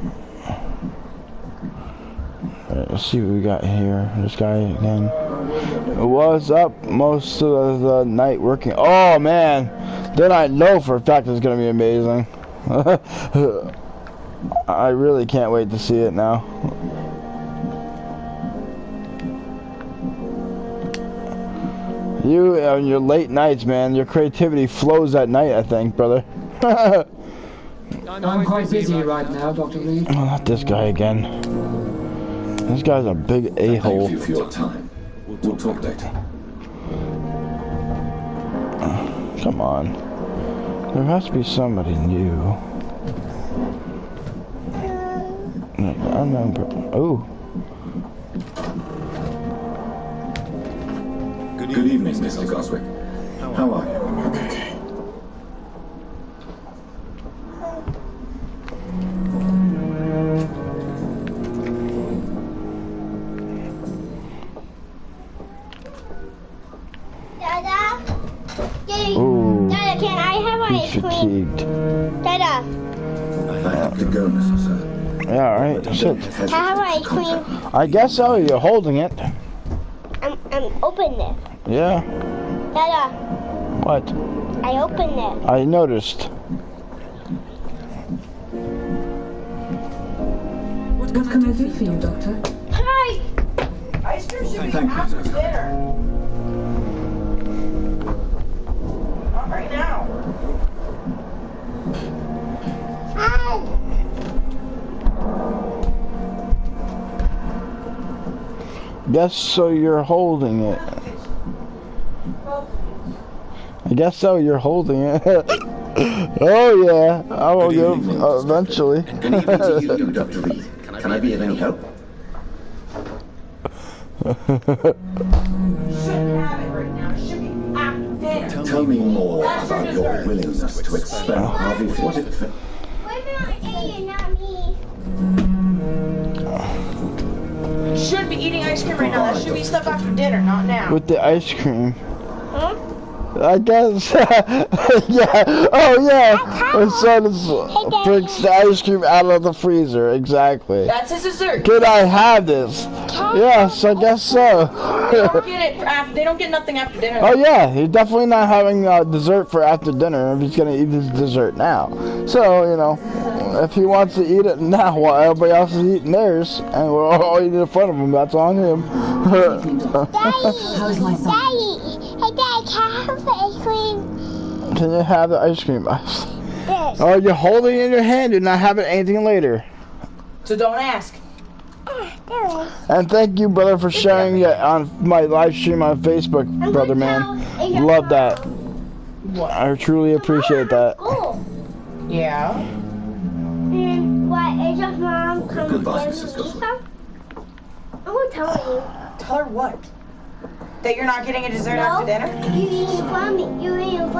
Alright, let's see what we got here. This guy again. Was up most of the night working. Oh man, then I know for a fact it's gonna be amazing. I really can't wait to see it now. You and your late nights, man. Your creativity flows at night, I think, brother. I'm quite busy right now, Dr. Reed. Oh, not this guy again. This guy's a big a-hole. Thank you for your time. We'll talk later. Come on. There has to be somebody new. Oh. Good evening, Mr. Goswick. How are you? Okay. Ooh, Dada, can I have ice cream? fatigued. Dada. I have to go, Mr. Sir. Yeah, alright. Shit. Can I have ice cream? I guess so. You're holding it. I'm opening it. Yeah. Dada. What? I opened it. I noticed. What can I do for you, Doctor? Hi. Ice cream should be Thank you, after sir. dinner. Not right now. Hi. Guess so. You're holding it. I guess so. You're holding it. Oh yeah. I will go eventually. Good evening to you, Dr. Reed. Can I be of any help? Shouldn't have it right now. It should be after dinner. Tell me more about your willingness to expel Harvey Ford. We're not A and not me. should be eating ice cream right now. That should be stuff after dinner, not now. With the ice cream. Huh? I guess. Yeah. Oh, yeah. My son brings the ice cream out of the freezer. Exactly. That's his dessert. Could I have this? Yes, I guess so. They don't get nothing after dinner. Oh, yeah. He's definitely not having dessert for after dinner if he's going to eat his dessert now. So, you know, if he wants to eat it now while everybody else is eating theirs and we're all eating in front of him, that's on him. Can you have the ice cream? Oh, you're holding it in your hand. You're not having anything later. So don't ask. And thank you, brother, for sharing it on my live stream on Facebook, brother man. Love that. What? I truly appreciate that. Yeah. What is your mom coming to I'm gonna tell you. Tell her what? That you're not getting a dessert after dinner? You eating from me. You eating from